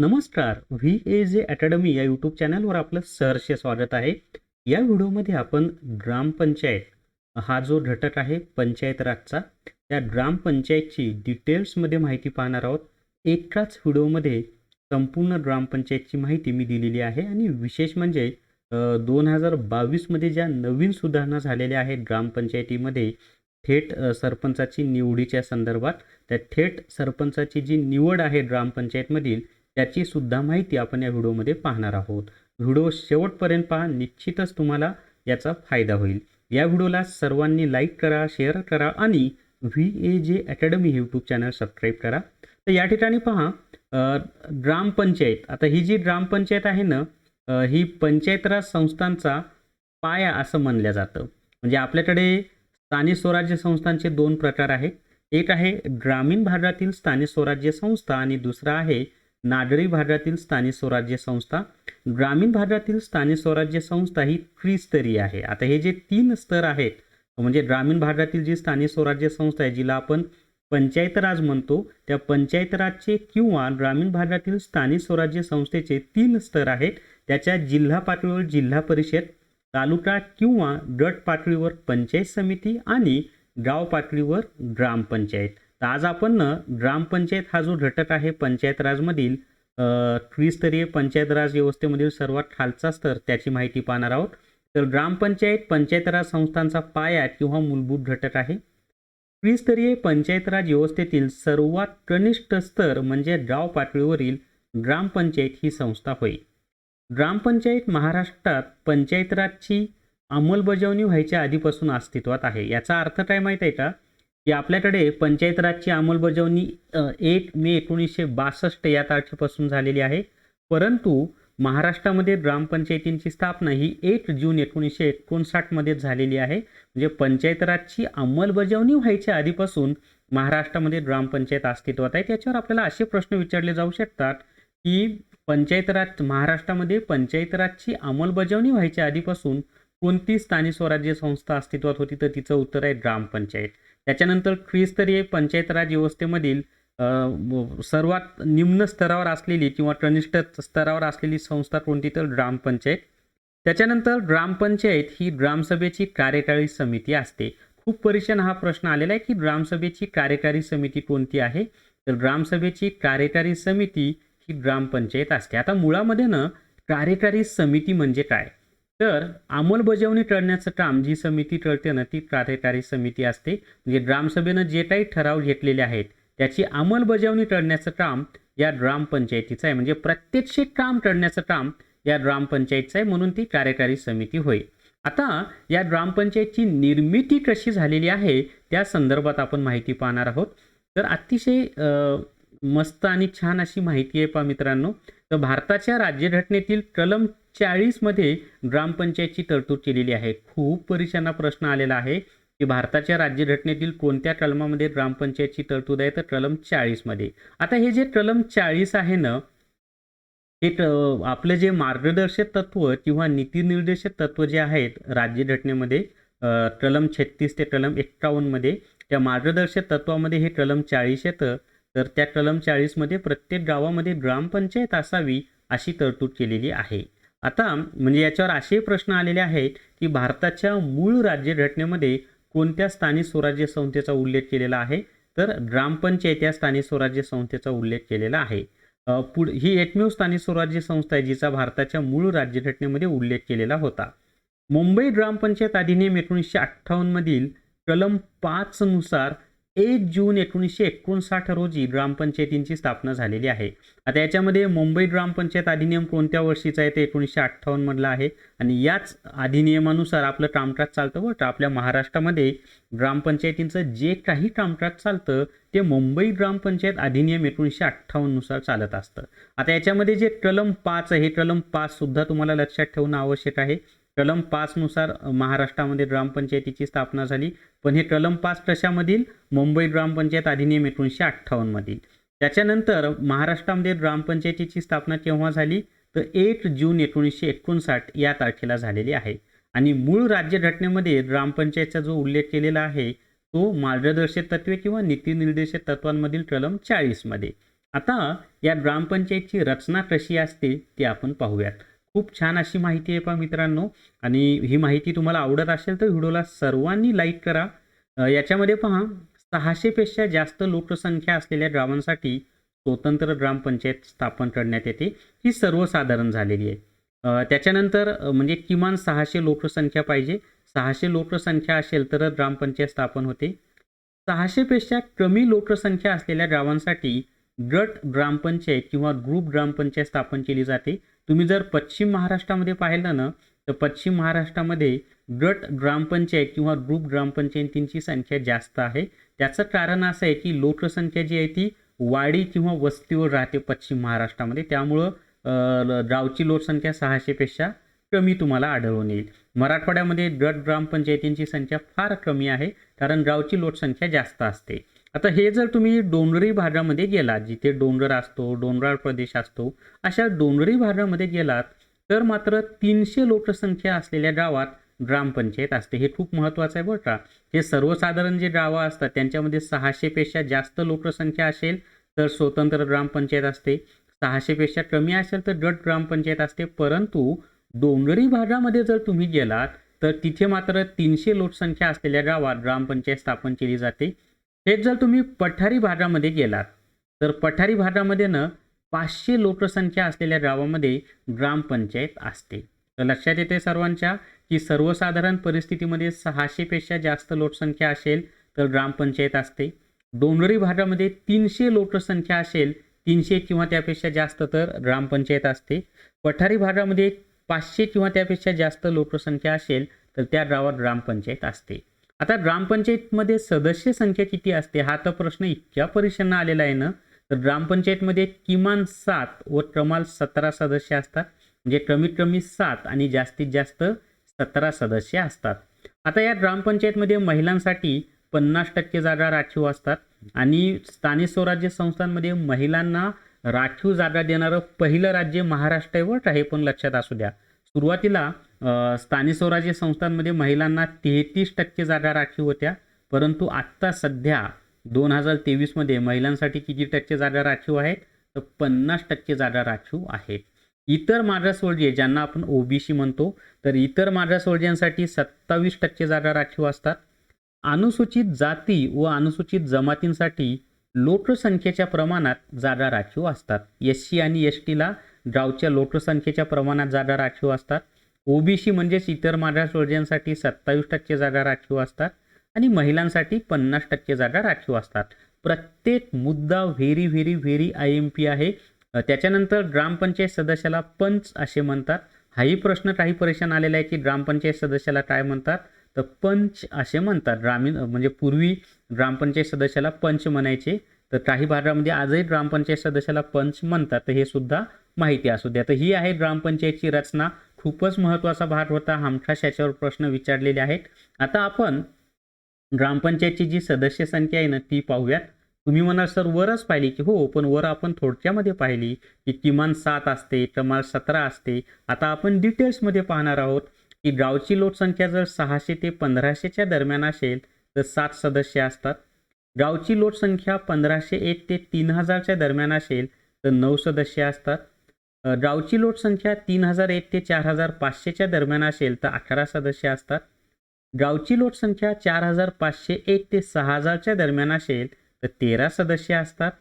नमस्कार. VAJ academy या YouTube चॅनलवर आपलं सहर्ष स्वागत आहे. या व्हिडिओमध्ये आपण ग्रामपंचायत हा जो घटक आहे पंचायत राजचा, त्या ग्रामपंचायतची डिटेल्समध्ये माहिती पाहणार आहोत. एकाच व्हिडिओमध्ये संपूर्ण ग्रामपंचायतची माहिती मी दिलेली आहे आणि विशेष म्हणजे 2022 मध्ये ज्या नवीन सुधारणा झालेल्या आहेत ग्रामपंचायतीमध्ये थेट सरपंचाची निवडीच्या संदर्भात, त्या थेट सरपंचाची जी निवड आहे ग्रामपंचायतमधील त्याची सुद्धा माहिती आपण या व्हिडिओमध्ये पाहणार आहोत. व्हिडिओ शेवटपर्यंत पहा, निश्चितच तुम्हाला याचा फायदा होईल. या व्हिडिओला सर्वांनी लाईक करा, शेअर करा आणि VAJ academy YouTube channel subscribe करा. तर या ठिकाणी पहा, ग्रामपंचायत, आता ही जी ग्रामपंचायत आहे ना, ही पंचायत राज संस्थांचा पाया असं म्हणलं जातं. म्हणजे आपल्याकडे स्थानिक स्वराज्य संस्थांचे दोन प्रकार आहेत. एक आहे ग्रामीण भागातील स्थानिक स्वराज्य संस्था आणि दुसरा आहे नागरी भागातील स्थानिक स्वराज्य संस्था. ग्रामीण भागातील स्थानिक स्वराज्य संस्था ही त्रिस्तरीय आहे. आता हे जे तीन स्तर आहेत, म्हणजे ग्रामीण भागातील जी स्थानिक स्वराज्य संस्था आहे जिला आपण पंचायत राज म्हणतो, त्या पंचायत राजचे किंवा ग्रामीण भागातील स्थानिक स्वराज्य संस्थेचे तीन स्तर आहेत. त्याच्या जिल्हा पातळीवर जिल्हा परिषद, तालुका किंवा गट पातळीवर पंचायत समिती आणि गाव पातळीवर ग्रामपंचायत. तर आज आपण ग्रामपंचायत हा जो घटक आहे पंचायत राजमधील त्रिस्तरीय पंचायत राज व्यवस्थेमधील सर्वात खालचा स्तर त्याची माहिती पाहणार आहोत. तर ग्रामपंचायत पंचायत राज संस्थांचा पाया किंवा मूलभूत घटक आहे. त्रिस्तरीय पंचायत राज व्यवस्थेतील सर्वात कनिष्ठ स्तर म्हणजे गाव पातळीवरील ग्रामपंचायत ही संस्था होय. ग्रामपंचायत महाराष्ट्रात पंचायत राजची अंमलबजावणी व्हायच्या आधीपासून अस्तित्वात आहे. याचा अर्थ काय माहीत आहे का, की आपल्याकडे पंचायत राजची अंमलबजावणी 1 मे 1962 या तारखेपासून झालेली आहे. परंतु महाराष्ट्रामध्ये ग्रामपंचायतींची स्थापना ही 1 जून 1959 मध्ये झालेली आहे. म्हणजे पंचायत राजची अंमलबजावणी व्हायच्या आधीपासून महाराष्ट्रामध्ये ग्रामपंचायत अस्तित्वात आहे. त्याच्यावर आपल्याला असे प्रश्न विचारले जाऊ शकतात की पंचायत राज महाराष्ट्रामध्ये पंचायत राजची अंमलबजावणी व्हायच्या आधीपासून कोणती स्थानिक स्वराज्य संस्था अस्तित्वात होती, तर तिचं उत्तर आहे ग्रामपंचायत. त्याच्यानंतर त्रिस्तरीय पंचायत राज व्यवस्थेमधील सर्वात निम्न स्तरावर असलेली किंवा कनिष्ठ स्तरावर असलेली संस्था कोणती, तर ग्रामपंचायत. त्याच्यानंतर ग्रामपंचायत ही ग्रामसभेची कार्यकारी समिती असते. खूप परीक्षेला हा प्रश्न आलेला आहे की ग्रामसभेची कार्यकारी समिती कोणती आहे, तर ग्रामसभेची कार्यकारी समिती ही ग्रामपंचायत असते. आता मुळामध्ये ना कार्यकारी समिती म्हणजे काय, तर अंमलबजावणी करण्याचं काम जी समिती करते ना ती कार्यकारी समिती असते. म्हणजे ग्रामसभेनं जे काही ठराव घेतलेले आहेत त्याची अंमलबजावणी करण्याचं काम या ग्रामपंचायतीचं आहे. म्हणजे प्रत्यक्ष काम करण्याचं काम या ग्रामपंचायतीचं आहे, म्हणून ती कार्यकारी समिती होय. आता या ग्रामपंचायतची निर्मिती कशी झालेली आहे त्या संदर्भात आपण माहिती पाहणार आहोत. तर अतिशय मस्त आणि छान अशी माहिती आहे पहा मित्रांनो. तर भारताच्या राज्यघटनेतील कलम 40 मध्ये ग्रामपंचायतची तरतूद केलेली आहे. खूप परीक्षांना प्रश्न आलेला आहे की भारताच्या राज्यघटनेतील कोणत्या कलमामध्ये ग्रामपंचायतची तरतूद आहे, तर कलम 40 मध्ये. आता हे जे कलम 40 आहे ना, हे आपले जे मार्गदर्शक तत्व किंवा नीतिनिर्देशक तत्व जे आहेत राज्यघटनेमध्ये कलम 36 ते कलम 51 मध्ये, त्या मार्गदर्शक तत्वामध्ये हे कलम 40 येतं. तर त्या कलम 40 मध्ये प्रत्येक गावामध्ये ग्रामपंचायत असावी अशी तरतूद केलेली आहे. आता म्हणजे याच्यावर असे प्रश्न आलेले आहेत की भारताच्या मूळ राज्यघटनेमध्ये कोणत्या स्थानिक स्वराज्य संस्थेचा उल्लेख केलेला आहे, तर ग्रामपंचायत या स्थानिक स्वराज्य संस्थेचा उल्लेख केलेला आहे. ही एकमेव स्थानिक स्वराज्य संस्था आहे जिचा भारताच्या मूळ राज्यघटनेमध्ये उल्लेख केलेला होता. मुंबई ग्रामपंचायत अधिनियम 1958 मधील कलम 5 नुसार 1 जून 1959 रोजी ग्रामपंचायतींची स्थापना झालेली आहे. आता याच्यामध्ये मुंबई ग्रामपंचायत अधिनियम कोणत्या वर्षीचा आहे, ते 1958 मधला आहे. आणि याच अधिनियमानुसार आपलं कामकाज चालतं. बरं, आपल्या महाराष्ट्रामध्ये ग्रामपंचायतींचं जे काही कामकाज चालतं ते मुंबई ग्रामपंचायत अधिनियम 1958 नुसार चालत असतं. आता याच्यामध्ये जे कलम 5 आहे, हे कलम 5 सुद्धा तुम्हाला लक्षात ठेवणं आवश्यक आहे. कलम 5 नुसार महाराष्ट्रामध्ये ग्रामपंचायतीची स्थापना झाली. पण हे कलम 5 कशामधील, मुंबई ग्रामपंचायत अधिनियम 1958 मधील. त्याच्यानंतर महाराष्ट्रामध्ये ग्रामपंचायतीची स्थापना केव्हा झाली, तर 1 जून 1959 या तारखेला झालेली आहे. आणि मूळ राज्यघटनेमध्ये ग्रामपंचायतचा जो उल्लेख केलेला आहे तो मार्गदर्शक तत्वे किंवा नीतिनिर्देशक तत्वांमधील कलम 40 मध्ये. आता या ग्रामपंचायतची रचना कशी असते ते आपण पाहूयात. खूप छान अशी माहिती आहे पहा मित्रांनो, आणि ही माहिती तुम्हाला आवडत असेल तर व्हिडिओला सर्वांनी लाईक करा. याच्यामध्ये पहा 600 पेक्षा जास्त लोकसंख्या असलेल्या गावांसाठी स्वतंत्र ग्रामपंचायत स्थापन करण्यात येते. ही सर्वसाधारण झालेली आहे. त्याच्यानंतर म्हणजे किमान 600 लोकसंख्या पाहिजे. 600 लोकसंख्या असेल तर ग्रामपंचायत स्थापन होते. 600 पेक्षा कमी लोकसंख्या असलेल्या गावांसाठी गट ग्रामपंचायत किंवा ग्रुप ग्रामपंचायत स्थापन केली जाते. तुम्ही जर पश्चिम महाराष्ट्रामध्ये पाहिलं ना, तर पश्चिम महाराष्ट्रामध्ये गट ग्रामपंचायत किंवा ग्रुप ग्रामपंचायतींची संख्या जास्त आहे. त्याचं कारण असं आहे की लोकसंख्या जी आहे ती वाडी किंवा वस्तीवर राहते पश्चिम महाराष्ट्रामध्ये. त्यामुळं गावची लोकसंख्या 600 पेक्षा कमी तुम्हाला आढळून येईल. मराठवाड्यामध्ये गट ग्रामपंचायतींची संख्या फार कमी आहे, कारण गावची लोकसंख्या जास्त असते. आता हे जर तुम्ही डोंगरी भागामध्ये गेलात, जिथे डोंगर असतो, डोंगराळ प्रदेश असतो, अशा डोंगरी भागामध्ये गेलात तर मात्र 300 लोकसंख्या असलेल्या गावात ग्रामपंचायत असते. हे खूप महत्त्वाचं आहे बरं का. हे सर्वसाधारण जे गावं असतात त्यांच्यामध्ये 600 पेक्षा जास्त लोकसंख्या असेल तर स्वतंत्र ग्रामपंचायत असते. 600 पेक्षा कमी असेल तर गट ग्रामपंचायत असते. परंतु डोंगरी भागामध्ये जर तुम्ही गेलात तर तिथे मात्र 300 लोकसंख्या असलेल्या गावात ग्रामपंचायत स्थापन केली जाते. हेच जर तुम्ही पठारी भागामध्ये गेलात तर पठारी भागामध्ये ना 500 लोकसंख्या असलेल्या गावामध्ये ग्रामपंचायत असते. तर लक्षात येते सर्वांच्या की सर्वसाधारण परिस्थितीमध्ये 600 पेक्षा जास्त लोकसंख्या असेल तर ग्रामपंचायत असते. डोंगरी भागामध्ये 300 लोकसंख्या असेल, 300 किंवा त्यापेक्षा जास्त, तर ग्रामपंचायत असते. पठारी भागामध्ये 500 किंवा त्यापेक्षा जास्त लोकसंख्या असेल तर त्या गावात ग्रामपंचायत असते. आता ग्रामपंचायतमध्ये सदस्य संख्या किती असते हा तर प्रश्न इतक्या परीक्षांना आलेला आहे ना. तर ग्रामपंचायतमध्ये किमान 7 व कमाल 17 सदस्य असतात. म्हणजे कमीत कमी 7 आणि जास्तीत जास्त 17 सदस्य असतात. आता या ग्रामपंचायतमध्ये महिलांसाठी 50% जागा राखीव असतात आणि स्थानिक स्वराज्य संस्थांमध्ये महिलांना राखीव जागा देणारं पहिलं राज्य महाराष्ट्र आहे बरं का. हे पण लक्षात असू द्या. सुरुवातीला स्थानिक स्वराज्य संस्थांमध्ये महिलांना 33% जागा राखीव होत्या, परंतु आत्ता सध्या 2023 मध्ये महिलांसाठी किती टक्के जागा राखीव आहेत तर 50% जागा राखीव आहेत. इतर मागासवर्गीय ज्यांना आपण ओबीसी म्हणतो, तर इतर मागासवर्गीयांसाठी 27% जागा राखीव असतात. अनुसूचित जाती व अनुसूचित जमातींसाठी लोकसंख्येच्या प्रमाणात जागा राखीव असतात. एससी आणि एसटीला गावच्या लोकसंख्येच्या प्रमाणात जागा राखीव असतात. ओबीसी म्हणजेच इतर मागासवर्गीयांसाठी 27% जागा राखीव असतात आणि महिलांसाठी 50% जागा राखीव असतात. प्रत्येक मुद्दा व्हेरी व्हेरी व्हेरी IMP आहे. त्याच्यानंतर ग्रामपंचायत सदस्याला पंच असे म्हणतात. हाही प्रश्न काही परीक्षांना आलेला आहे की ग्रामपंचायत सदस्याला काय म्हणतात, तर पंच असे म्हणतात. ग्रामीण म्हणजे पूर्वी ग्रामपंचायत सदस्याला पंच म्हणायचे, तर काही भागामध्ये आजही ग्रामपंचायत सदस्याला पंच म्हणतात. तर हे सुद्धा माहिती असू द्या. तर ही आहे ग्रामपंचायतची रचना. खूपच महत्त्वाचा भाग होता. हमखास याच्यावर प्रश्न विचारलेले आहेत. आता आपण ग्रामपंचायतची जी सदस्य संख्या आहे ना ती पाहूयात. तुम्ही म्हणाल सर वरच पाहिली की हो, पण वर आपण थोडक्यामध्ये पाहिली की किमान 7 असते, कमाल 17 असते. आता आपण डिटेल्समध्ये पाहणार आहोत की गावची लोकसंख्या जर 600 ते 1500च्या दरम्यान असेल तर 7 सदस्य असतात. गावची लोकसंख्या 1501 ते 3000च्या दरम्यान असेल तर 9 सदस्य असतात. गावची लोकसंख्या 3001 ते 4500च्या दरम्यान असेल तर 11 सदस्य असतात. गावची लोकसंख्या 4501 ते 6000च्या दरम्यान असेल तर 13 सदस्य असतात.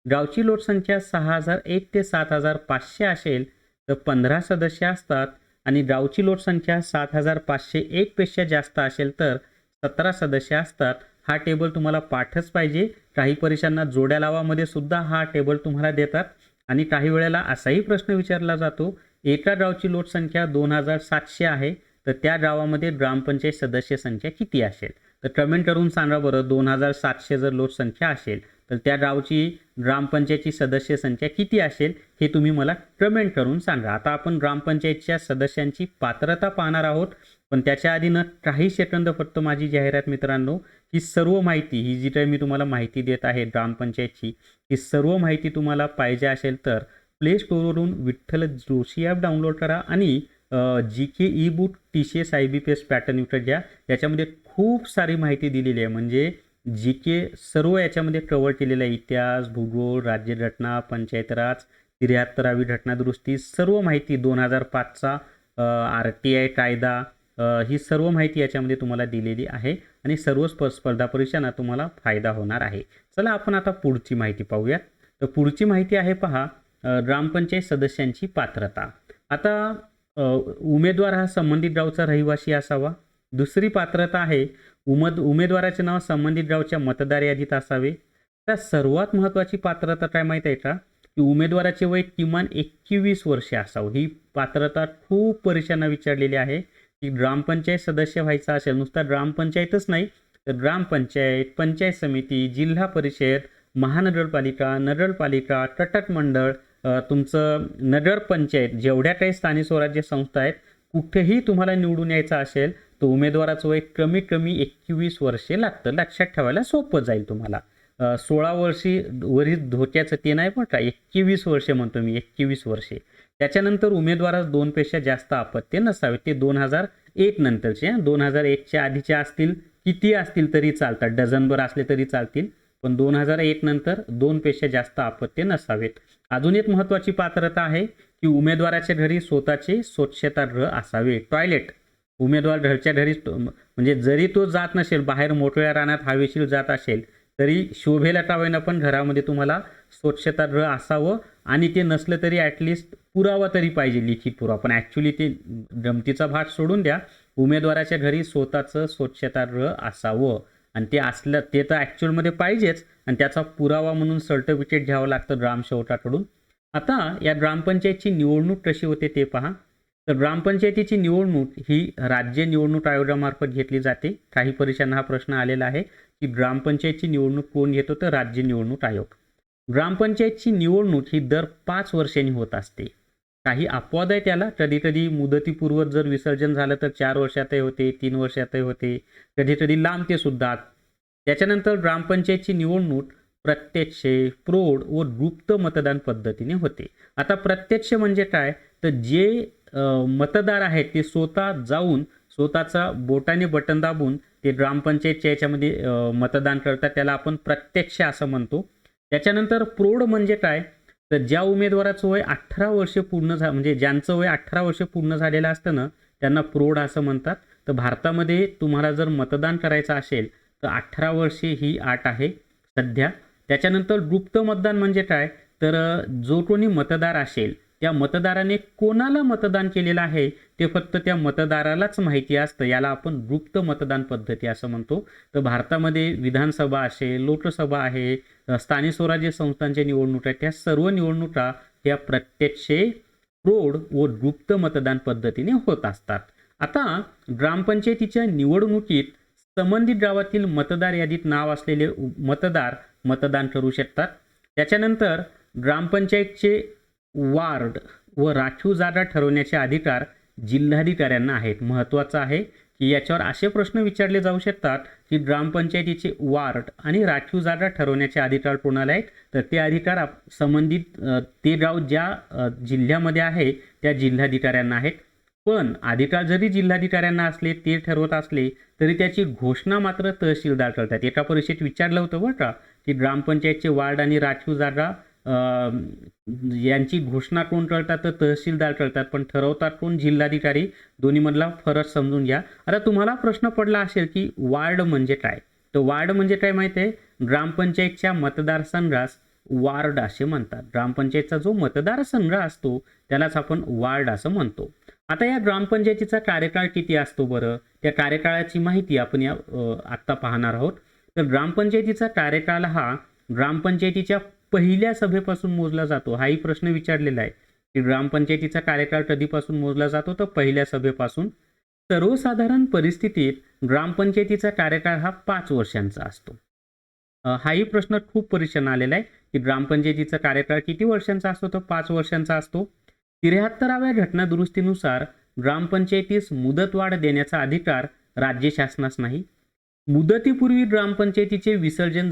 गावची लोकसंख्या 6001 ते 7500 असेल तर 15 सदस्य असतात आणि गावची लोकसंख्या 7501 पेक्षा जास्त असेल तर 17 सदस्य असतात. हा टेबल तुम्हाला पाठच पाहिजे. काही परीक्षांना जोड्या लावामध्ये सुद्धा हा टेबल तुम्हाला देतात आणि काही वेळेला असाही प्रश्न विचारला जातो, एका गावची लोकसंख्या 2700 आहे तर त्या गावामध्ये ग्रामपंचायत सदस्य संख्या किती असेल. तर कमेंट करून सांगा बरं, 2700 जर लोकसंख्या असेल तर त्या गावची ग्रामपंचायतची सदस्य संख्या किती असेल हे तुम्ही मला कमेंट करून सांगा. आता आपण ग्रामपंचायतच्या सदस्यांची पात्रता पाहणार आहोत, पण त्याच्या आधी ना काही सेकंद फक्त माझी जाहिरात मित्रांनो. ही सर्व माहिती, ही जी काही मी तुम्हाला माहिती देत आहे ग्रामपंचायतची, ही सर्व माहिती तुम्हाला पाहिजे असेल तर प्ले स्टोअरवरून विठ्ठल जोशी ॲप डाउनलोड करा आणि GK e book TCS IBPS pattern विकत घ्या. याच्यामध्ये खूप सारी माहिती दिलेली आहे. म्हणजे जी के सर्व याच्यामध्ये कव्हर केलेलं आहे. इतिहास, भूगोल, राज्यघटना, पंचायत राज, 73वी घटना दुरुस्ती, सर्व माहिती 2005चा RTI कायदा, ही सर्व माहिती याच्यामध्ये तुम्हाला दिलेली आहे आणि सर्व स्पर्धा परीक्षांना तुम्हाला फायदा होणार आहे. चला आपण आता पुढची माहिती पाहूयात. तर पुढची माहिती आहे पहा, ग्रामपंचायत सदस्यांची पात्रता. आता उमेदवार हा संबंधित गावचा रहिवासी असावा. दुसरी पात्रता आहे उमेदवाराचे नाव संबंधित गावच्या मतदार यादीत असावे. तर सर्वात महत्त्वाची पात्रता काय माहीत आहे का, की उमेदवाराचे वय किमान 21 वर्षे असावं. ही पात्रता खूप परीक्षांना विचारलेली आहे, की ग्रामपंचायत सदस्य व्हायचा असेल, नुसता ग्रामपंचायतच नाही तर ग्रामपंचायत, पंचायत समिती, जिल्हा परिषद, महानगरपालिका, नगरपालिका, तटक मंडळ, तुमचं नगर पंचायत, जेवढ्या काही स्थानिक स्वराज्य संस्था आहेत, कुठेही तुम्हाला निवडून यायचं असेल तर उमेदवाराचं वय कमीत कमी 21 वर्षे लागतं. लक्षात ठेवायला सोपं जाईल तुम्हाला. 16 वर्षी वरील धोक्याचं ते नाही पण का, 21 वर्षे म्हणतो मी, 21 वर्षे. त्याच्यानंतर उमेदवारास 2पेक्षा जास्त अपत्य नसावे. ते 2001 नंतरचे. 2001च्या आधीचे असतील, किती असतील तरी चालतात, डझनभर असले तरी चालतील, पण 2001 नंतर 2पेक्षा जास्त अपत्य नसावेत. अजून एक महत्त्वाची पात्रता आहे, की उमेदवाराच्या घरी स्वतःचे स्वच्छतागृह असावे, टॉयलेट. उमेदवार घरच्या घरी म्हणजे जरी तो जात नसेल, बाहेर मोकळ्या रानात हवेशीर जात असेल, तरी शोभेला टावेना पण घरामध्ये तुम्हाला स्वच्छतागृह असावं. आणि ते नसलं तरी ॲटलिस्ट पुरावा तरी पाहिजे, लिखित पुरावा. पण ॲक्च्युली ते गमतीचा भाग सोडून द्या, उमेदवाराच्या घरी स्वतःचं स्वच्छतागृह असावं आणि ते असलं ते तर ॲक्च्युअलमध्ये पाहिजेच आणि त्याचा पुरावा म्हणून सर्टिफिकेट घ्यावं लागतं ग्रामसेवकाकडून. आता या ग्रामपंचायतची निवडणूक कशी होते ते पहा. तर ग्रामपंचायतीची निवडणूक ही राज्य निवडणूक आयोगामार्फत घेतली जाते. काही परीक्षांना हा प्रश्न आलेला आहे, की ग्रामपंचायतची निवडणूक कोण घेतो, तर राज्य निवडणूक आयोग. ग्रामपंचायतची निवडणूक ही दर 5 वर्षांनी होत असते. काही अपवाद आहे त्याला, कधी कधी मुदतीपूर्व जर विसर्जन झालं तर 4 वर्षातही होते, 3 वर्षातही होते, कधी कधी लांबते सुद्धा. त्याच्यानंतर ग्रामपंचायतची निवडणूक प्रत्यक्ष, प्रौढ व गुप्त मतदान पद्धतीने होते. आता प्रत्यक्ष म्हणजे काय, तर जे मतदार आहेत ते स्वतः जाऊन स्वतःचा बोटाने बटन दाबून ते ग्रामपंचायतच्या याच्यामध्ये मतदान करतात, त्याला आपण प्रत्यक्ष असं म्हणतो. त्याच्यानंतर प्रौढ म्हणजे काय, तर ज्या उमेदवाराचं वय 18 वर्षे पूर्ण म्हणजे ज्यांचं वय 18 वर्षे पूर्ण झालेलं असतं ना, त्यांना प्रौढ असं म्हणतात. तर भारतामध्ये तुम्हाला जर मतदान करायचं असेल तर 18 वर्षे ही अट आहे सध्या. त्याच्यानंतर गुप्त मतदान म्हणजे काय, तर जो कोणी मतदार असेल त्या मतदाराने कोणाला मतदान केलेलं आहे ते फक्त त्या मतदारालाच माहिती असतं, याला आपण गुप्त मतदान पद्धती असं म्हणतो. तर भारतामध्ये विधानसभा असेल, लोकसभा आहे, स्थानिक स्वराज्य संस्थांच्या निवडणुका, त्या सर्व निवडणुका या प्रत्यक्ष, प्रौढ व गुप्त मतदान पद्धतीने होत असतात. आता ग्रामपंचायतीच्या निवडणुकीत संबंधित गावातील मतदार यादीत नाव असलेले मतदार मतदान करू शकतात. त्याच्यानंतर ग्रामपंचायतचे वार्ड व राखीव जागा ठरवण्याचे अधिकार जिल्हाधिकाऱ्यांना आहेत. महत्त्वाचं आहे की याच्यावर असे प्रश्न विचारले जाऊ शकतात, की ग्रामपंचायतीचे वार्ड आणि राखीव जागा ठरवण्याचे अधिकार कोणाला आहेत, तर ते अधिकार संबंधित ते गाव ज्या जिल्ह्यामध्ये आहे त्या जिल्हाधिकाऱ्यांना आहेत. पण अधिकार जरी जिल्हाधिकाऱ्यांना असले, ते ठरवत असले, तरी त्याची घोषणा मात्र तहसीलदार करतात. एका परीक्षेत विचारलं होतं बरं का, की ग्रामपंचायतचे वार्ड आणि राखीव जागा यांची घोषणा कोण करतात, तर तहसीलदार करतात, पण ठरवतात कोण, जिल्हाधिकारी. दोन्हीमधला फरक समजून घ्या. आता तुम्हाला प्रश्न पडला असेल की वार्ड म्हणजे काय, तर वार्ड म्हणजे काय माहिती आहे, ग्रामपंचायतच्या मतदारसंघास वार्ड असे म्हणतात. ग्रामपंचायतचा जो मतदारसंघ असतो त्यालाच आपण वार्ड असं म्हणतो. आता या ग्रामपंचायतीचा कार्यकाळ किती असतो बरं, त्या कार्यकाळाची माहिती आपण या आत्ता पाहणार आहोत. तर ग्रामपंचायतीचा कार्यकाळ हा ग्रामपंचायतीच्या पहिल्या सभेपासून मोजला जातो. हाही प्रश्न विचारलेला आहे की ग्रामपंचायतीचा कार्यकाळ कधीपासून मोजला जातो, तर पहिल्या सभेपासून. सर्वसाधारण परिस्थितीत ग्रामपंचायतीचा कार्यकाळ हा 5 वर्षांचा असतो. हाही प्रश्न खूप परीक्षांना आलेला आहे की ग्रामपंचायतीचा कार्यकाळ किती वर्षांचा असतो, तर 5 वर्षांचा असतो. 73व्या घटना दुरुस्तीनुसार ग्रामपंचायतीस मुदतवाढ देण्याचा अधिकार राज्य शासनास नाही. मुदतीपूर्वी ग्रामपंचायतीचे विसर्जन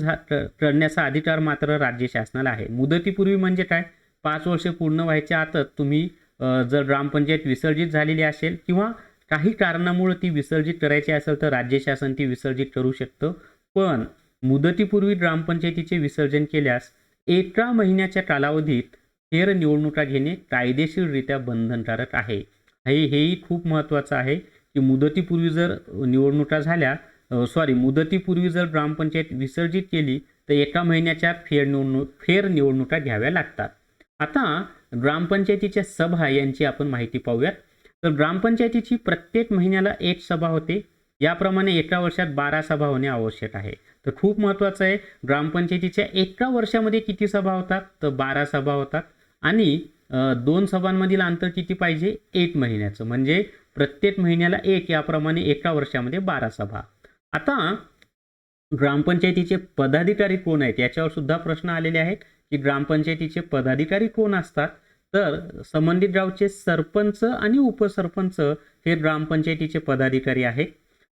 करण्याचा अधिकार मात्र राज्य शासनाला आहे. मुदतीपूर्वी म्हणजे काय, 5 वर्षे पूर्ण व्हायच्या आतच तुम्ही जर ग्रामपंचायत विसर्जित झालेली असेल किंवा काही कारणामुळे ती विसर्जित करायची असेल तर राज्य शासन ती विसर्जित करू शकतं. पण मुदतीपूर्वी ग्रामपंचायतीचे विसर्जन केल्यास एका महिन्याच्या कालावधीत फेरनिवडणुका घेणे कायदेशीररित्या बंधनकारक आहे. हेही खूप महत्त्वाचं आहे की मुदतीपूर्वी जर निवडणुका झाल्या मुदतीपूर्वी जर ग्रामपंचायत विसर्जित केली तर एका महिन्याच्या फेरनिवडणुका घ्याव्या लागतात. आता ग्रामपंचायतीच्या सभा यांची आपण माहिती पाहूयात. तर ग्रामपंचायतीची प्रत्येक महिन्याला एक सभा होते. याप्रमाणे एका वर्षात 12 सभा होणे आवश्यक आहे. तर खूप महत्त्वाचं आहे, ग्रामपंचायतीच्या एका वर्षामध्ये किती सभा होतात तर 12 सभा होतात. आणि 2 सभांमधील अंतर किती पाहिजे, 1 महिन्याचं, म्हणजे प्रत्येक महिन्याला एक, याप्रमाणे एका वर्षामध्ये 12 सभा. आता ग्रामपंचायतीचे पदाधिकारी कोण आहेत याच्यावर सुद्धा प्रश्न आलेले आहेत की ग्रामपंचायतीचे पदाधिकारी कोण असतात. तर संबंधित गावचे सरपंच आणि उपसरपंच हे ग्रामपंचायतीचे पदाधिकारी आहेत.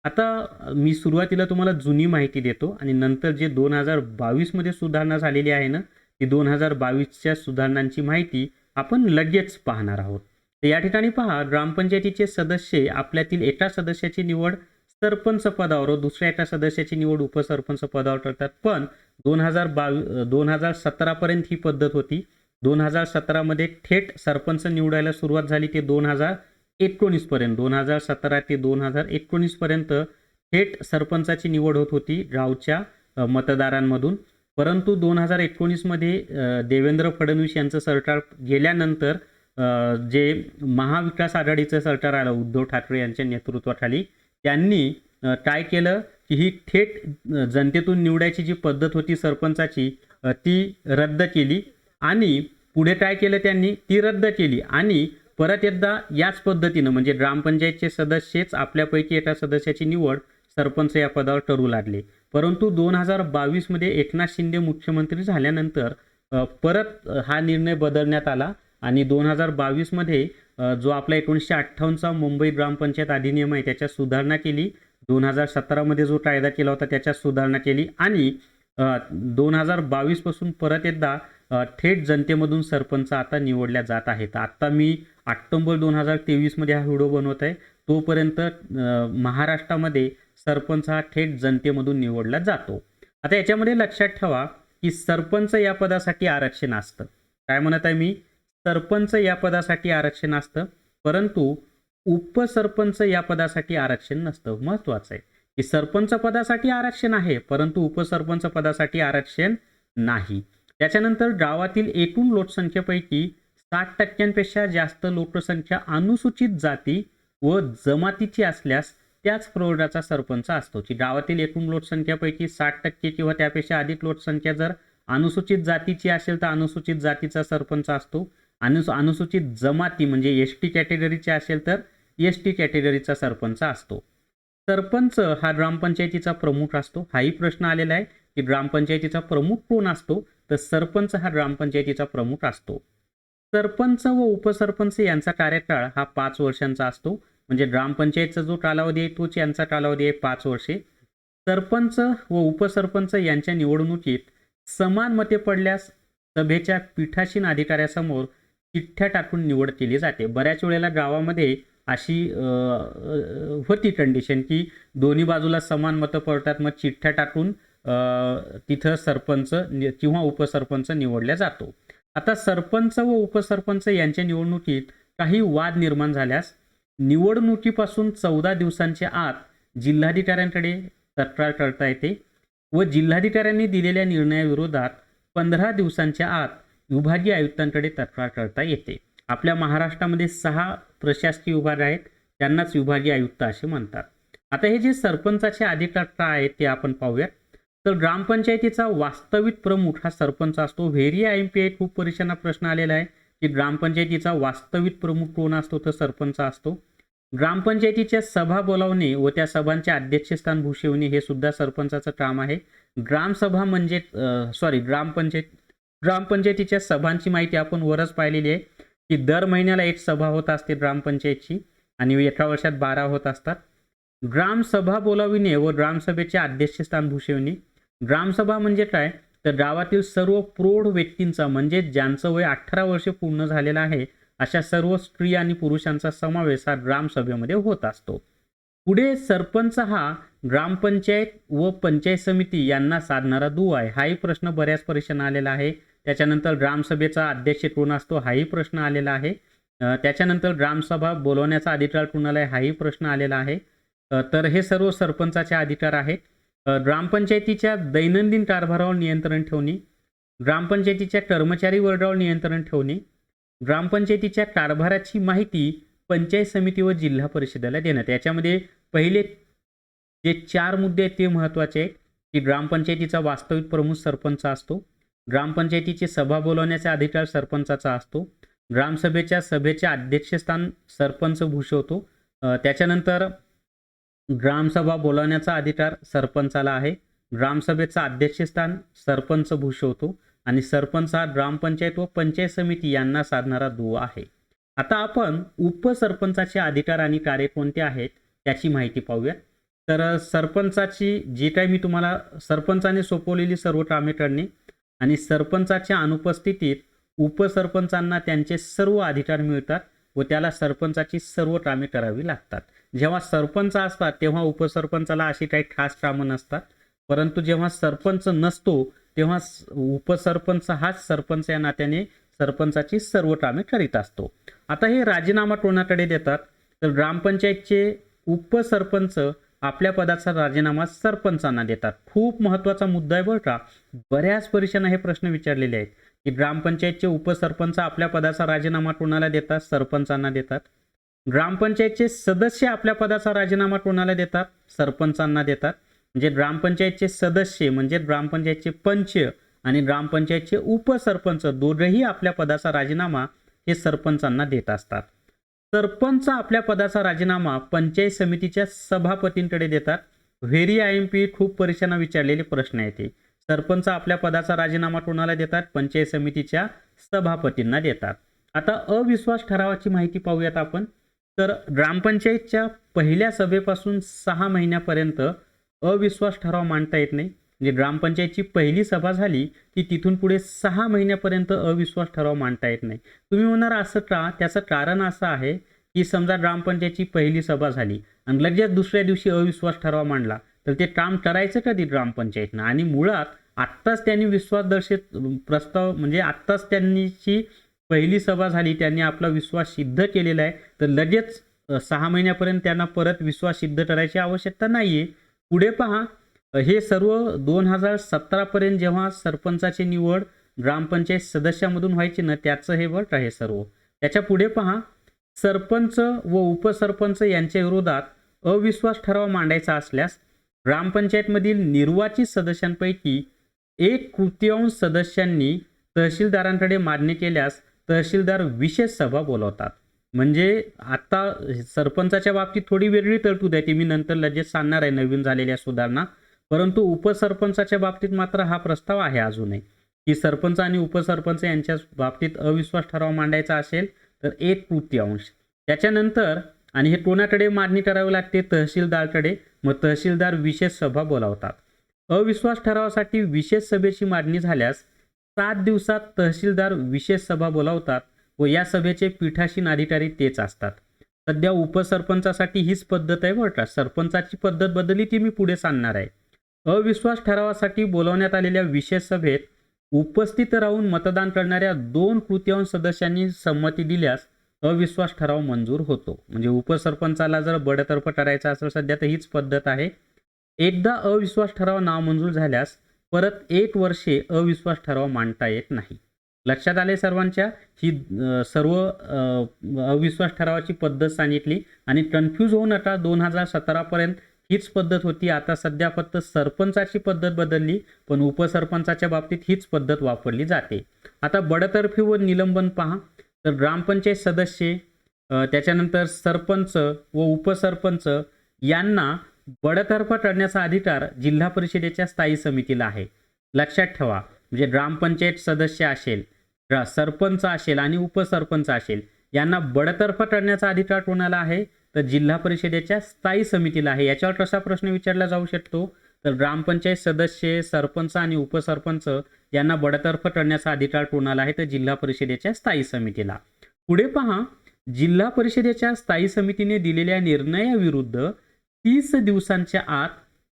आता मी सुरुवातीला तुम्हाला जुनी माहिती देतो आणि नंतर जे 2022 मध्ये सुधारणा झालेली आहे ना, ती 2022च्या सुधारणांची माहिती आपण लगेच पाहणार आहोत. तर या ठिकाणी पहा, ग्रामपंचायतीचे सदस्य आपल्यातील एका सदस्याची निवड सरपंच पदावर व दुसऱ्या एका सदस्याची निवड उपसरपंच पदावर करतात. पण 2017 पर्यंत ही पद्धत होती. 2017 मध्ये थेट सरपंच निवडायला सुरुवात झाली ते 2019 पर्यंत. 2017 ते 2019 पर्यंत थेट सरपंचाची निवड होत होती गावच्या मतदारांमधून. परंतु 2019 मध्ये देवेंद्र फडणवीस यांचं सरकार गेल्यानंतर जे महाविकास आघाडीचं सरकार आलं उद्धव ठाकरे यांच्या नेतृत्वाखाली, त्यांनी काय केलं की ही थेट जनतेतून निवडायची जी पद्धत होती सरपंचाची ती रद्द केली. आणि पुढे काय केलं त्यांनी, ती रद्द केली आणि परत एकदा याच पद्धतीनं म्हणजे ग्रामपंचायतचे सदस्यच आपल्यापैकी एका सदस्याची निवड सरपंच या पदावर करू लागले. परंतु 2022 मध्ये एकनाथ शिंदे मुख्यमंत्री झाल्यानंतर परत हा निर्णय बदलण्यात आला आणि 2022 मध्ये जो आपला 1958चा मुंबई ग्रामपंचायत अधिनियम आहे त्याच्यात सुधारणा केली. 2017 मध्ये जो कायदा केला होता त्याच्यात सुधारणा केली आणि 2022 पासून परत एकदा थेट जनतेमधून सरपंच आता निवडल्या जात आहेत. आता मी ऑक्टोबर 2023 मध्ये हा व्हिडिओ बनवत आहे. तोपर्यंत महाराष्ट्रामध्ये सरपंच हा थेट जनतेमधून निवडला जातो. आता याच्यामध्ये लक्षात ठेवा की सरपंच या पदासाठी आरक्षण असतं. काय म्हणत आहे मी, सरपंच या पदासाठी आरक्षण असतं, परंतु उपसरपंच या पदासाठी आरक्षण नसतं. महत्त्वाचं आहे की सरपंच पदासाठी आरक्षण आहे परंतु उपसरपंच पदासाठी आरक्षण नाही. त्याच्यानंतर गावातील एकूण लोकसंख्येपैकी 60% जास्त लोकसंख्या अनुसूचित जाती व जमातीची असल्यास त्याच प्रवर्गाचा सरपंच असतो. की गावातील एकूण लोकसंख्येपैकी 60% किंवा त्यापेक्षा अधिक लोकसंख्या जर अनुसूचित जातीची असेल तर अनुसूचित जातीचा सरपंच असतो. अनुसूचित जमाती म्हणजे एसटी कॅटेगरीचे असेल तर एसटी कॅटेगरीचा सरपंच असतो. सरपंच हा ग्रामपंचायतीचा प्रमुख असतो. हाही प्रश्न आलेला आहे की ग्रामपंचायतीचा प्रमुख कोण असतो, तर सरपंच हा ग्रामपंचायतीचा प्रमुख असतो. सरपंच व उपसरपंच यांचा कार्यकाळ हा 5 वर्षांचा असतो. म्हणजे ग्रामपंचायतचा जो कालावधी आहे तोच यांचा कालावधी आहे 5 वर्षे. सरपंच व उपसरपंच यांच्या निवडणुकीत समान मते पडल्यास सभेच्या पीठासीन अधिकाऱ्यासमोर चिठ्ठ्या टाकून निवड केली जाते. बऱ्याच वेळेला गावामध्ये अशी होती कंडिशन की दोन्ही बाजूला समान मतं पडतात, मग चिठ्ठ्या टाकून तिथं सरपंच किंवा उपसरपंच निवडला जातो. आता सरपंच व उपसरपंच यांच्या निवडणुकीत काही वाद निर्माण झाल्यास निवडणुकीपासून 14 दिवसांच्या आत जिल्हाधिकाऱ्यांकडे तक्रार करता येते व जिल्हाधिकाऱ्यांनी दिलेल्या निर्णयाविरोधात 15 दिवसांच्या आत विभागीय आयुक्तांकडे तक्रार करता येते. आपल्या महाराष्ट्रामध्ये 6 प्रशासकीय विभाग आहेत, त्यांनाच विभागीय आयुक्त असे म्हणतात. आता हे जे सरपंचाचे अधिकार काय आहेत ते आपण पाहूयात. तर ग्रामपंचायतीचा वास्तविक प्रमुख हा सरपंच असतो. व्हेरी IMPI खूप परीक्षांना प्रश्न आलेला आहे की ग्रामपंचायतीचा वास्तविक प्रमुख कोण असतो, तर सरपंच असतो. ग्रामपंचायतीच्या सभा बोलावणे व त्या सभांचे अध्यक्षस्थान भूषवणे हे सुद्धा सरपंचाचं काम आहे. ग्रामसभा म्हणजे ग्रामपंचायतीच्या सभांची माहिती आपण वरच पाहिलेली आहे की दर महिन्याला एक सभा होत असते ग्रामपंचायतची आणि एका वर्षात 12 होत असतात. ग्रामसभा बोलाविणे व ग्रामसभेचे अध्यक्षस्थान भूषवणे. ग्रामसभा म्हणजे काय, तर गावातील सर्व प्रौढ व्यक्तींचा म्हणजे ज्यांचं वय 18 वर्षे पूर्ण झालेलं आहे अशा सर्व स्त्री आणि पुरुषांचा समावेश हा ग्रामसभेमध्ये होत असतो. पुढे सरपंच हा ग्रामपंचायत व पंचायत समिती यांना साधणारा दुवा आहे, हाही प्रश्न बऱ्याच परीक्षांना आलेला आहे. त्याच्यानंतर ग्रामसभेचा अध्यक्ष कोण असतो, हाही प्रश्न आलेला आहे. त्याच्यानंतर ग्रामसभा बोलवण्याचा अधिकार कुणाला आहे, हाही प्रश्न आलेला आहे. तर हे सर्व सरपंचाचे अधिकार आहेत. ग्रामपंचायतीच्या दैनंदिन कारभारावर नियंत्रण ठेवणे, ग्रामपंचायतीच्या कर्मचारी वर्गावर नियंत्रण ठेवणे, ग्रामपंचायतीच्या कारभाराची माहिती पंचायत समिती व जिल्हा परिषदेला देण्यात. याच्यामध्ये पहिले जे 4 मुद्दे आहेत ते महत्त्वाचे आहेत, की ग्रामपंचायतीचा वास्तविक प्रमुख सरपंच असतो, ग्रामपंचायतीची सभा बोलवण्याचा अधिकार सरपंचाचा असतो, ग्रामसभेच्या सभेचे अध्यक्षस्थान सरपंच भूषवतो. त्याच्यानंतर ग्रामसभा बोलवण्याचा अधिकार सरपंचाला आहे, ग्रामसभेचा अध्यक्षस्थान सरपंच भूषवतो आणि सरपंच हा ग्रामपंचायत व पंचायत समिती यांना साधणारा दुवा आहे. आता आपण उपसरपंचाचे अधिकार आणि कार्य कोणते आहेत त्याची माहिती पाहूया. तर सरपंचाची जे काही मी तुम्हाला सरपंचाने सोपवलेली सर्व कामे करणे आणि सरपंचाच्या अनुपस्थितीत उपसरपंचांना त्यांचे सर्व अधिकार मिळतात व त्याला सरपंचाची सर्व कामे करावी लागतात. जेव्हा सरपंच असतात तेव्हा उपसरपंचाला अशी काही खास कामं नसतात, परंतु जेव्हा सरपंच नसतो तेव्हा उपसरपंच हाच सरपंच या नात्याने सरपंचाची सर्व कामे करीत असतो. आता हे राजीनामा कोणाकडे देतात, तर ग्रामपंचायतचे उपसरपंच आपल्या पदाचा राजीनामा सरपंचांना देतात. खूप महत्त्वाचा मुद्दा आहे बरं का, बऱ्याच परीक्षांना हे प्रश्न विचारलेले आहेत की ग्रामपंचायतचे उपसरपंच आपल्या पदाचा राजीनामा कोणाला देतात, सरपंचांना देतात. ग्रामपंचायतचे सदस्य आपल्या पदाचा राजीनामा कोणाला देतात, सरपंचांना देतात. म्हणजे ग्रामपंचायतचे सदस्य म्हणजे ग्रामपंचायतचे पंच आणि ग्रामपंचायतचे उपसरपंच दोघेही आपल्या पदाचा राजीनामा हे सरपंचांना देत असतात. सरपंच आपल्या पदाचा राजीनामा पंचायत समितीच्या सभापतींकडे देतात. व्हेरी IMP खूप परीक्षांना विचारलेले प्रश्न आहेत ते. सरपंच आपल्या पदाचा राजीनामा कोणाला देतात, पंचायत समितीच्या सभापतींना देतात. आता अविश्वास ठरावाची माहिती पाहूयात आपण. तर ग्रामपंचायतच्या पहिल्या सभेपासून 6 महिन्यापर्यंत अविश्वास ठराव मांडता येत नाही. म्हणजे ग्रामपंचायतची पहिली सभा झाली की तिथून पुढे 6 महिन्यापर्यंत अविश्वास ठराव मांडता येत नाही. तुम्ही म्हणणार असं का, त्याचं कारण असं आहे की समजा ग्रामपंचायतची पहिली सभा झाली आणि लगेच दुसऱ्या दिवशी अविश्वास ठराव मांडला तर ते काम करायचं कधी ग्रामपंचायतनं, आणि मुळात आत्ताच त्यांनी विश्वासदर्शक प्रस्ताव म्हणजे आत्ताच त्यांची पहिली सभा झाली, त्यांनी आपला विश्वास सिद्ध केलेला आहे, तर लगेच 6 महिन्यापर्यंत त्यांना परत विश्वास सिद्ध करायची आवश्यकता नाही आहे. पुढे पहा, हे सर्व 2017 पर्यंत जेव्हा सरपंचाची निवड ग्रामपंचायत सदस्यामधून व्हायची ना, त्याचं हे बट आहे सर्व. त्याच्या पुढे पहा, सरपंच व उपसरपंच यांच्या विरोधात अविश्वास ठराव मांडायचा असल्यास ग्रामपंचायतमधील निर्वाचित सदस्यांपैकी 1/3 सदस्यांनी तहसीलदारांकडे मागणी केल्यास तहसीलदार विशेष सभा बोलवतात. म्हणजे आता सरपंचाच्या बाबतीत थोडी वेगळी तरतूद आहे, ती मी नंतर लगेच सांगणार आहे नवीन झालेल्या सुधारणा. परंतु उपसरपंचाच्या बाबतीत मात्र हा प्रस्ताव आहे अजूनही, की सरपंच आणि उपसरपंच यांच्या बाबतीत अविश्वास ठराव मांडायचा असेल तर 1/3. त्याच्यानंतर आणि हे कोणाकडे मागणी करावी लागते, तहसीलदारकडे. मग तहसीलदार विशेष सभा बोलावतात. अविश्वास ठरावासाठी विशेष सभेची मागणी झाल्यास 7 दिवसात तहसीलदार विशेष सभा बोलावतात व या सभेचे पीठासीन अधिकारी तेच असतात. सध्या उपसरपंचासाठी हीच पद्धत आहे बरं का. सरपंचाची पद्धत बदलली ती मी पुढे सांगणार आहे. अविश्वास ठरावासाठी बोलावण्यात आलेल्या विशेष सभेत उपस्थित राहून मतदान करणाऱ्या 2/3 सदस्यांनी संमती दिल्यास अविश्वास ठराव मंजूर होतो. म्हणजे उपसरपंचाला जर बडतर्फ करायचा असेल सध्या तर हीच पद्धत आहे. एकदा अविश्वास ठराव नामंजूर झाल्यास परत 1 वर्षे अविश्वास ठराव मांडता येत नाही. लक्षात आले सर्वांच्या, ही सर्व अविश्वास ठरावाची पद्धत सांगितली आणि कन्फ्यूज होऊ नका. 2017 पर्यंत हीच पद्धत होती. आता सध्या फक्त सरपंचाची पद्धत बदलली, पण उपसरपंचाच्या बाबतीत हीच पद्धत वापरली जाते. आता बडतर्फी व निलंबन पहा. तर ग्रामपंचायत सदस्य, त्याच्यानंतर सरपंच व उपसरपंच यांना बडतर्फ करण्याचा अधिकार जिल्हा परिषदेच्या स्थायी समितीला आहे. लक्षात ठेवा, म्हणजे ग्रामपंचायत सदस्य असेल, सरपंच असेल आणि उपसरपंच असेल, यांना बडतर्फ करण्याचा अधिकार कोणाला आहे, तर जिल्हा परिषदेच्या स्थायी समितीला आहे. याच्यावर कसा प्रश्न विचारला जाऊ शकतो, तर ग्रामपंचायत सदस्य, सरपंच आणि उपसरपंच यांना बडतर्फ करण्याचा अधिकार कोणाला आहे, तर जिल्हा परिषदेच्या स्थायी समितीला. पुढे पहा, जिल्हा परिषदेच्या स्थायी समितीने दिलेल्या निर्णयाविरुद्ध 30 दिवसांच्या आत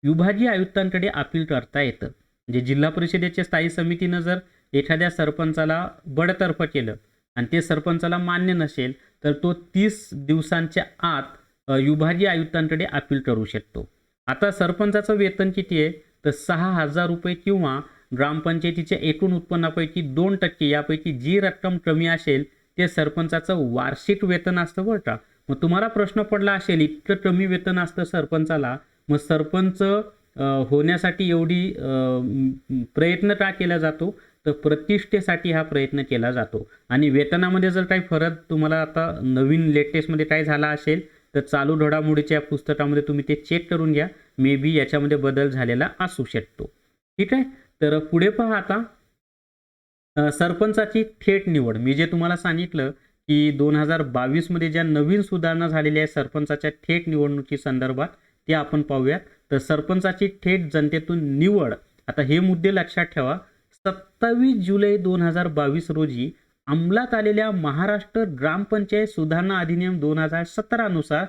विभागीय आयुक्तांकडे अपील करता येतं. म्हणजे जिल्हा परिषदेच्या स्थायी समितीनं जर एखाद्या सरपंचाला बडतर्फ केलं आणि ते सरपंचाला मान्य नसेल तर तो 30 दिवसांच्या आत विभागीय आयुक्तांकडे अपील करू शकतो. आता सरपंचाचं वेतन किती आहे तर 6,000 रुपये किंवा ग्रामपंचायतीच्या एकूण उत्पन्नापैकी 2% यापैकी जी रक्कम कमी असेल ते सरपंचाचं वार्षिक वेतन असतं बरं का. मग तुम्हाला प्रश्न पडला असेल इतकं कमी वेतन असतं सरपंचाला, मग सरपंच होण्यासाठी एवढी प्रयत्न का केला जातो तर प्रतिष्ठेसाठी हा प्रयत्न केला जातो. आणि वेतनामध्ये जर काही फरक तुम्हाला आता नवीन लेटेस्टमध्ये काय झाला असेल तर चालू घडामोडीच्या पुस्तकामध्ये तुम्ही ते चेक करून घ्या, मे बी याच्यामध्ये बदल झालेला असू शकतो. ठीक आहे. तर पुढे पहा आता सरपंचाची थेट निवड. मी जे तुम्हाला सांगितलं की 2022 मध्ये ज्या नवीन सुधारणा झालेल्या आहे सरपंचाच्या थेट निवडणुकी संदर्भात ते आपण पाहूयात. तर सरपंचाची थेट जनतेतून निवड, आता हे मुद्दे लक्षात ठेवा. 27 जुलै 2022 रोजी अंमलात आलेल्या महाराष्ट्र ग्रामपंचायत सुधारणा अधिनियम 2017 नुसार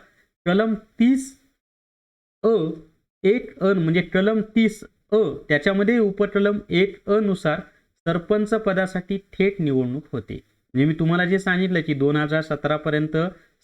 कलम 30(1) म्हणजे कलम 30(अ) त्याच्यामध्ये उपकलम 1(अ) नुसार सरपंच पदासाठी थेट निवडणूक होते. म्हणजे मी तुम्हाला जे सांगितलं की 2017 पर्यंत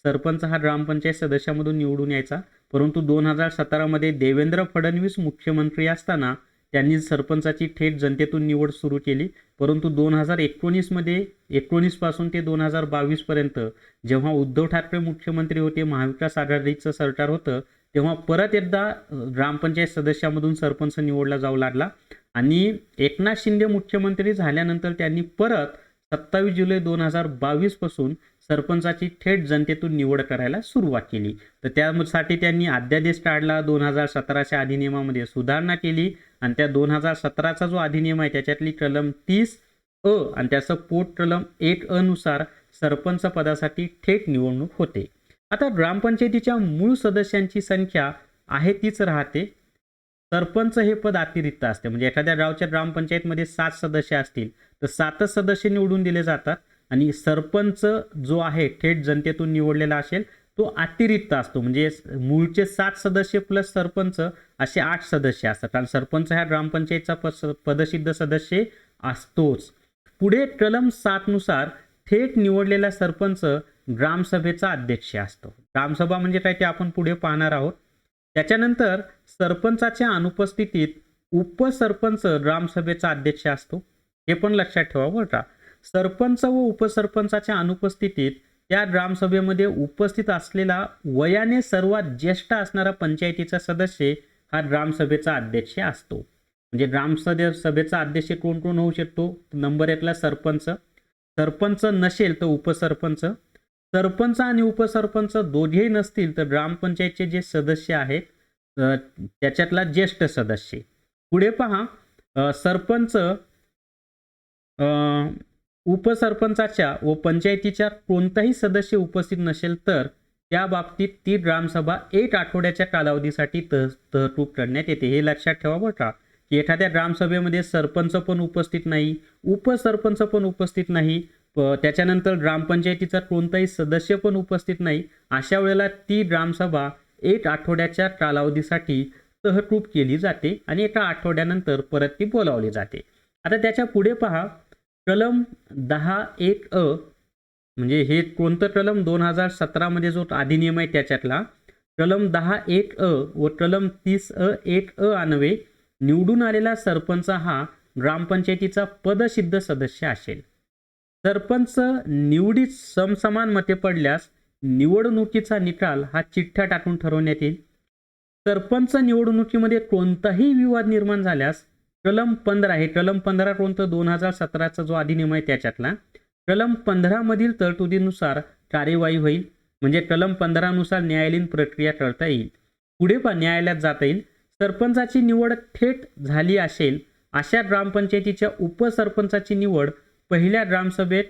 सरपंच हा ग्रामपंचायत सदस्यामधून निवडून यायचा, परंतु 2017 मध्ये देवेंद्र फडणवीस मुख्यमंत्री असताना त्यांनी सरपंचाची थेट जनतेतून निवड सुरू केली. परंतु 2019 मध्ये 19 पासून ते 2022 पर्यंत जेव्हा उद्धव ठाकरे मुख्यमंत्री होते, महाविकास आघाडीचं सरकार होतं, तेव्हा परत एकदा ग्रामपंचायत सदस्यामधून सरपंच निवडला जाऊ लागला. आणि एकनाथ शिंदे मुख्यमंत्री झाल्यानंतर त्यांनी परत 27 जुलै 2022 पासून सरपंचाची थेट जनतेतून निवड करायला सुरुवात केली. तर त्यासाठी त्यांनी अध्यादेश काढला, 2017च्या अधिनियमामध्ये सुधारणा केली आणि त्या 2017चा जो अधिनियम आहे त्याच्यातली कलम 30(अ) आणि त्याचं पोट कलम 1(अ) नुसार सरपंच पदासाठी थेट निवडणूक होते. आता ग्रामपंचायतीच्या मूळ सदस्यांची संख्या आहे तीच राहते. सरपंच हे पद अतिरिक्त असते. म्हणजे एखाद्या गावच्या ग्रामपंचायतमध्ये 7 सदस्य असतील तर 7च सदस्य निवडून दिले जातात आणि सरपंच जो आहे थेट जनतेतून निवडलेला असेल तो अतिरिक्त असतो. म्हणजे मूळचे 7 सदस्य प्लस सरपंच असे 8 सदस्य असतात, कारण सरपंच हा ग्रामपंचायतचा पदसिद्ध सदस्य असतोच. पुढे कलम 7 नुसार थेट निवडलेला सरपंच ग्रामसभेचा अध्यक्ष असतो. ग्रामसभा म्हणजे काय ते आपण पुढे पाहणार आहोत. त्याच्यानंतर सरपंचाच्या अनुपस्थितीत उपसरपंच ग्रामसभेचा अध्यक्ष असतो, हे पण लक्षात ठेवा बरं का. सरपंच व उपसरपंचाच्या अनुपस्थितीत त्या ग्रामसभेमध्ये उपस्थित असलेला वयाने सर्वात ज्येष्ठ असणारा पंचायतीचा सदस्य हा ग्रामसभेचा अध्यक्ष असतो. म्हणजे ग्रामसभेचा अध्यक्ष कोण कोण होऊ शकतो. नंबर 1 ला सरपंच, सरपंच नसेल तर उपसरपंच, सरपंच आणि उपसरपंच दोघेही नसतील तर ग्रामपंचायतचे जे सदस्य आहेत त्याच्यातला ज्येष्ठ सदस्य. पुढे पहा सरपंच उपसरपंचाच्या व पंचायतीच्या कोणताही सदस्य उपस्थित नसेल तर त्या बाबतीत ती ग्रामसभा 1 आठवड्याच्या कालावधीसाठी तहकूब करण्यात येते. हे लक्षात ठेवा बरं का की एखाद्या ग्रामसभेमध्ये सरपंच पण उपस्थित नाही, उपसरपंच पण उपस्थित नाही, त्याच्यानंतर ग्रामपंचायतीचा कोणताही सदस्य पण उपस्थित नाही, अशा वेळेला ती ग्रामसभा 1 आठवड्याच्या कालावधीसाठी तहकूब केली जाते आणि एका आठवड्यानंतर परत ती बोलावली जाते. आता त्याच्या पुढे पहा कलम 10(1)(अ) म्हणजे हे कोणतं कलम 2017 मध्ये जो अधिनियम आहे त्याच्यातला कलम 10(1)(अ) व कलम 30(1)(अ) अन्वये निवडून आलेला सरपंच हा ग्रामपंचायतीचा पदसिद्ध सदस्य असेल. सरपंच निवडीत समसमान मते पडल्यास निवडणुकीचा निकाल हा चिठ्ठ्या टाकून ठरवण्यात येईल. सरपंच निवडणुकीमध्ये कोणताही विवाद निर्माण झाल्यास कलम 15, हे कलम 15 कोणतं 2017चा जो अधिनियम आहे त्याच्यातला कलम 15 मधील तरतुदीनुसार कार्यवाही होईल. म्हणजे कलम 15 नुसार न्यायालयीन प्रक्रिया करता येईल. पुढे पण न्यायालयात जाता येईल. सरपंचाची निवड थेट झाली असेल अशा ग्रामपंचायतीच्या उपसरपंचाची निवड पहिल्या ग्रामसभेत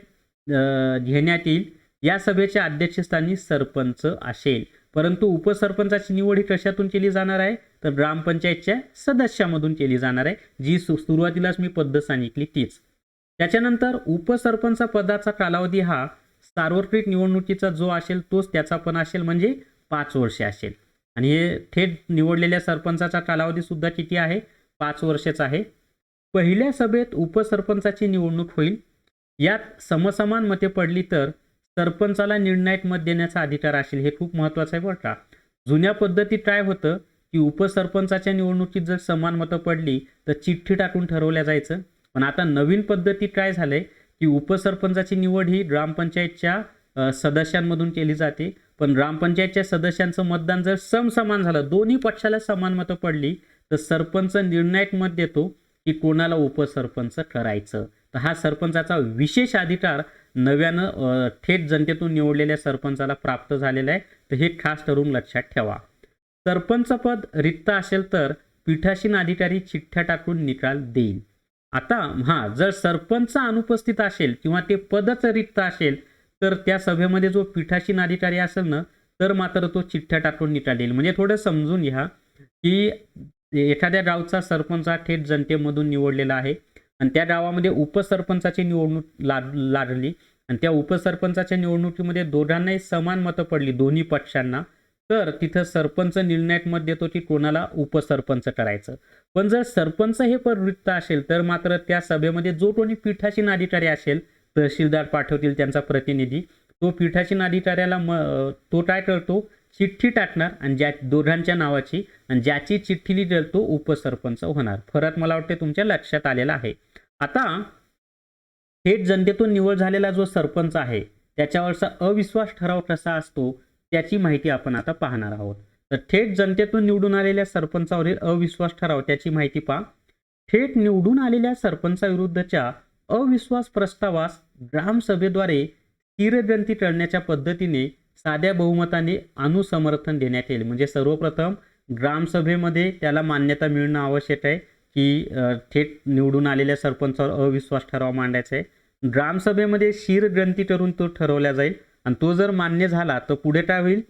घेण्यात येईल. या सभेच्या अध्यक्षस्थानी सरपंच असेल. परंतु उपसरपंचाची निवड ही कशातून केली जाणार आहे तर ग्रामपंचायतच्या सदस्यामधून केली जाणार आहे, जी सुरुवातीलाच मी पद्धत सांगितली तीच. त्याच्यानंतर उपसरपंच पदाचा कालावधी हा सार्वत्रिक निवडणुकीचा जो असेल तोच त्याचा पण असेल, म्हणजे 5 वर्षे असेल. आणि हे थेट निवडलेल्या सरपंचाचा कालावधी सुद्धा किती आहे? 5 वर्षाचा आहे. पहिल्या सभेत उपसरपंचाची निवडणूक होईल. यात समसमान मते पडली तर सरपंचाला निर्णायक मत देण्याचा अधिकार असेल. हे खूप महत्त्वाचं आहे बरं का. जुन्या पद्धतीत काय होतं की उपसरपंचाच्या निवडणुकीत जर समान मतं पडली तर चिठ्ठी टाकून ठरवल्या जायचं. पण आता नवीन पद्धतीत काय झालंय की उपसरपंचाची निवड ही ग्रामपंचायतच्या सदस्यांमधून केली जाते. पण ग्रामपंचायतच्या सदस्यांचं मतदान जर समसमान झालं, दोन्ही पक्षाला समान मतं पडली, तर सरपंच निर्णायक मत देतो की कोणाला उपसरपंच करायचं. तर हा सरपंचाचा विशेष अधिकार नव्यानं थेट जनतेतून निवडलेल्या सरपंचाला प्राप्त झालेला आहे. तर हे खास ठरवून लक्षात ठेवा. सरपंच पद रिक्त असेल तर पीठासीन अधिकारी चिठ्ठ्या टाकून निकाल देईल. आता जर सरपंच अनुपस्थित असेल किंवा ते पदच रिक्त असेल तर त्या सभेमध्ये जो पीठासीन अधिकारी असेल ना, तर मात्र तो चिठ्ठ्या टाकून निकाल देईल. म्हणजे थोडं समजून घ्या की एखाद्या गावचा सरपंच हा थेट जनतेमधून निवडलेला आहे आणि त्या गावामध्ये उपसरपंचाची निवडणूक लागली आणि त्या उपसरपंचाच्या निवडणुकीमध्ये दोघांनाही समान मतं पडली, दोन्ही पक्षांना, तर तिथं सरपंच निर्णायक मत देतो की कोणाला उपसरपंच करायचं. पण जर सरपंच हे पद रिक्त असेल तर मात्र त्या सभेमध्ये जो कोणी पीठासीन अधिकारी असेल, तहसीलदार पाठवतील त्यांचा प्रतिनिधी, तो पीठासीन अधिकाऱ्याला तो काय करतो, चिठ्ठी टाकणार आणि ज्या दोघांच्या नावाची, आणि ज्याची चिठ्ठी लिहिली तो उपसरपंच होणार. फरक मला वाटते तुमच्या लक्षात आलेला आहे. आता थेट जनतेतून निवड झालेला जो सरपंच आहे त्याच्यावरचा अविश्वास ठराव कसा असतो त्याची माहिती आपण आता पाहणार आहोत. तर थेट जनतेतून निवडून आलेल्या सरपंचावरील अविश्वास ठराव त्याची माहिती पहा. थेट निवडून आलेल्या सरपंचाविरुद्धच्या अविश्वास प्रस्तावास ग्रामसभेद्वारे स्थिरग्रंथी करण्याच्या पद्धतीने साध्या बहुमताने अनुसमर्थन देण्यात येईल. म्हणजे सर्वप्रथम ग्रामसभेमध्ये त्याला मान्यता मिळणं आवश्यक आहे की थेट निवडून आलेल्या सरपंचावर अविश्वास ठराव मांडायचा आहे. ग्रामसभेमध्ये शिरग्रंथी करून तो ठरवला जाईल आणि तो जर मान्य झाला तर पुढे काय होईल,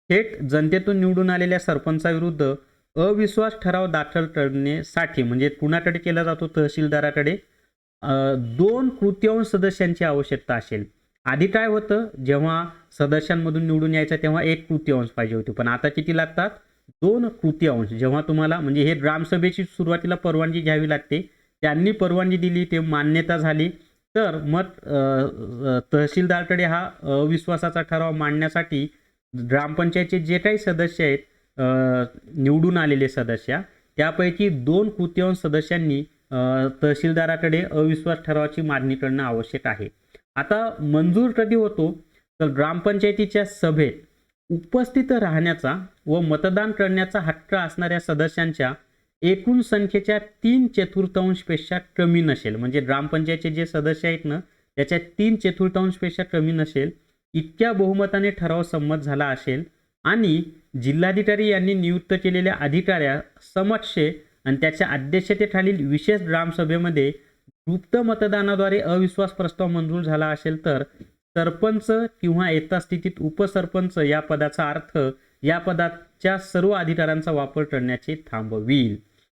थेट जनतेतून निवडून आलेल्या सरपंचाविरुद्ध अविश्वास ठराव दाखल करण्यासाठी म्हणजे कुणाकडे केला जातो, तहसीलदाराकडे 2/3 सदस्यांची आवश्यकता असेल. आधी काय होतं, जेव्हा सदस्यांमधून निवडून यायचं तेव्हा 1/3 पाहिजे होती, पण आता किती लागतात, 2/3. जेव्हा तुम्हाला म्हणजे हे ग्रामसभेची सुरुवातीला परवानगी घ्यावी लागते, त्यांनी परवानगी दिली, ते मान्यता झाली, तर मग तहसीलदारकडे हा अविश्वासाचा ठराव मांडण्यासाठी ग्रामपंचायतचे जे काही सदस्य आहेत निवडून आलेले सदस्य, त्यापैकी 2/3 सदस्यांनी तहसीलदाराकडे अविश्वास ठरावाची मागणी करणं आवश्यक आहे. आता मंजूर कधी होतो, तर ग्रामपंचायतीच्या सभेत उपस्थित राहण्याचा व मतदान करण्याचा हक्क असणाऱ्या सदस्यांच्या एकूण संख्येच्या 3/4 पेक्षा कमी नसेल. म्हणजे ग्रामपंचायतचे जे सदस्य आहेत ना त्याच्या 3/4 पेक्षा कमी नसेल इतक्या बहुमताने ठराव संमत झाला असेल आणि जिल्हाधिकारी यांनी नियुक्त केलेल्या अधिकाऱ्या समक्ष आणि त्याच्या अध्यक्षतेखालील विशेष ग्रामसभेमध्ये गुप्त मतदानाद्वारे अविश्वास प्रस्ताव मंजूर झाला असेल तर सरपंच किंवा यथास्थितीत उपसरपंच या पदाचा अर्थ या पदाच्या सर्व अधिकारांचा वापर करण्याचे थांबविल.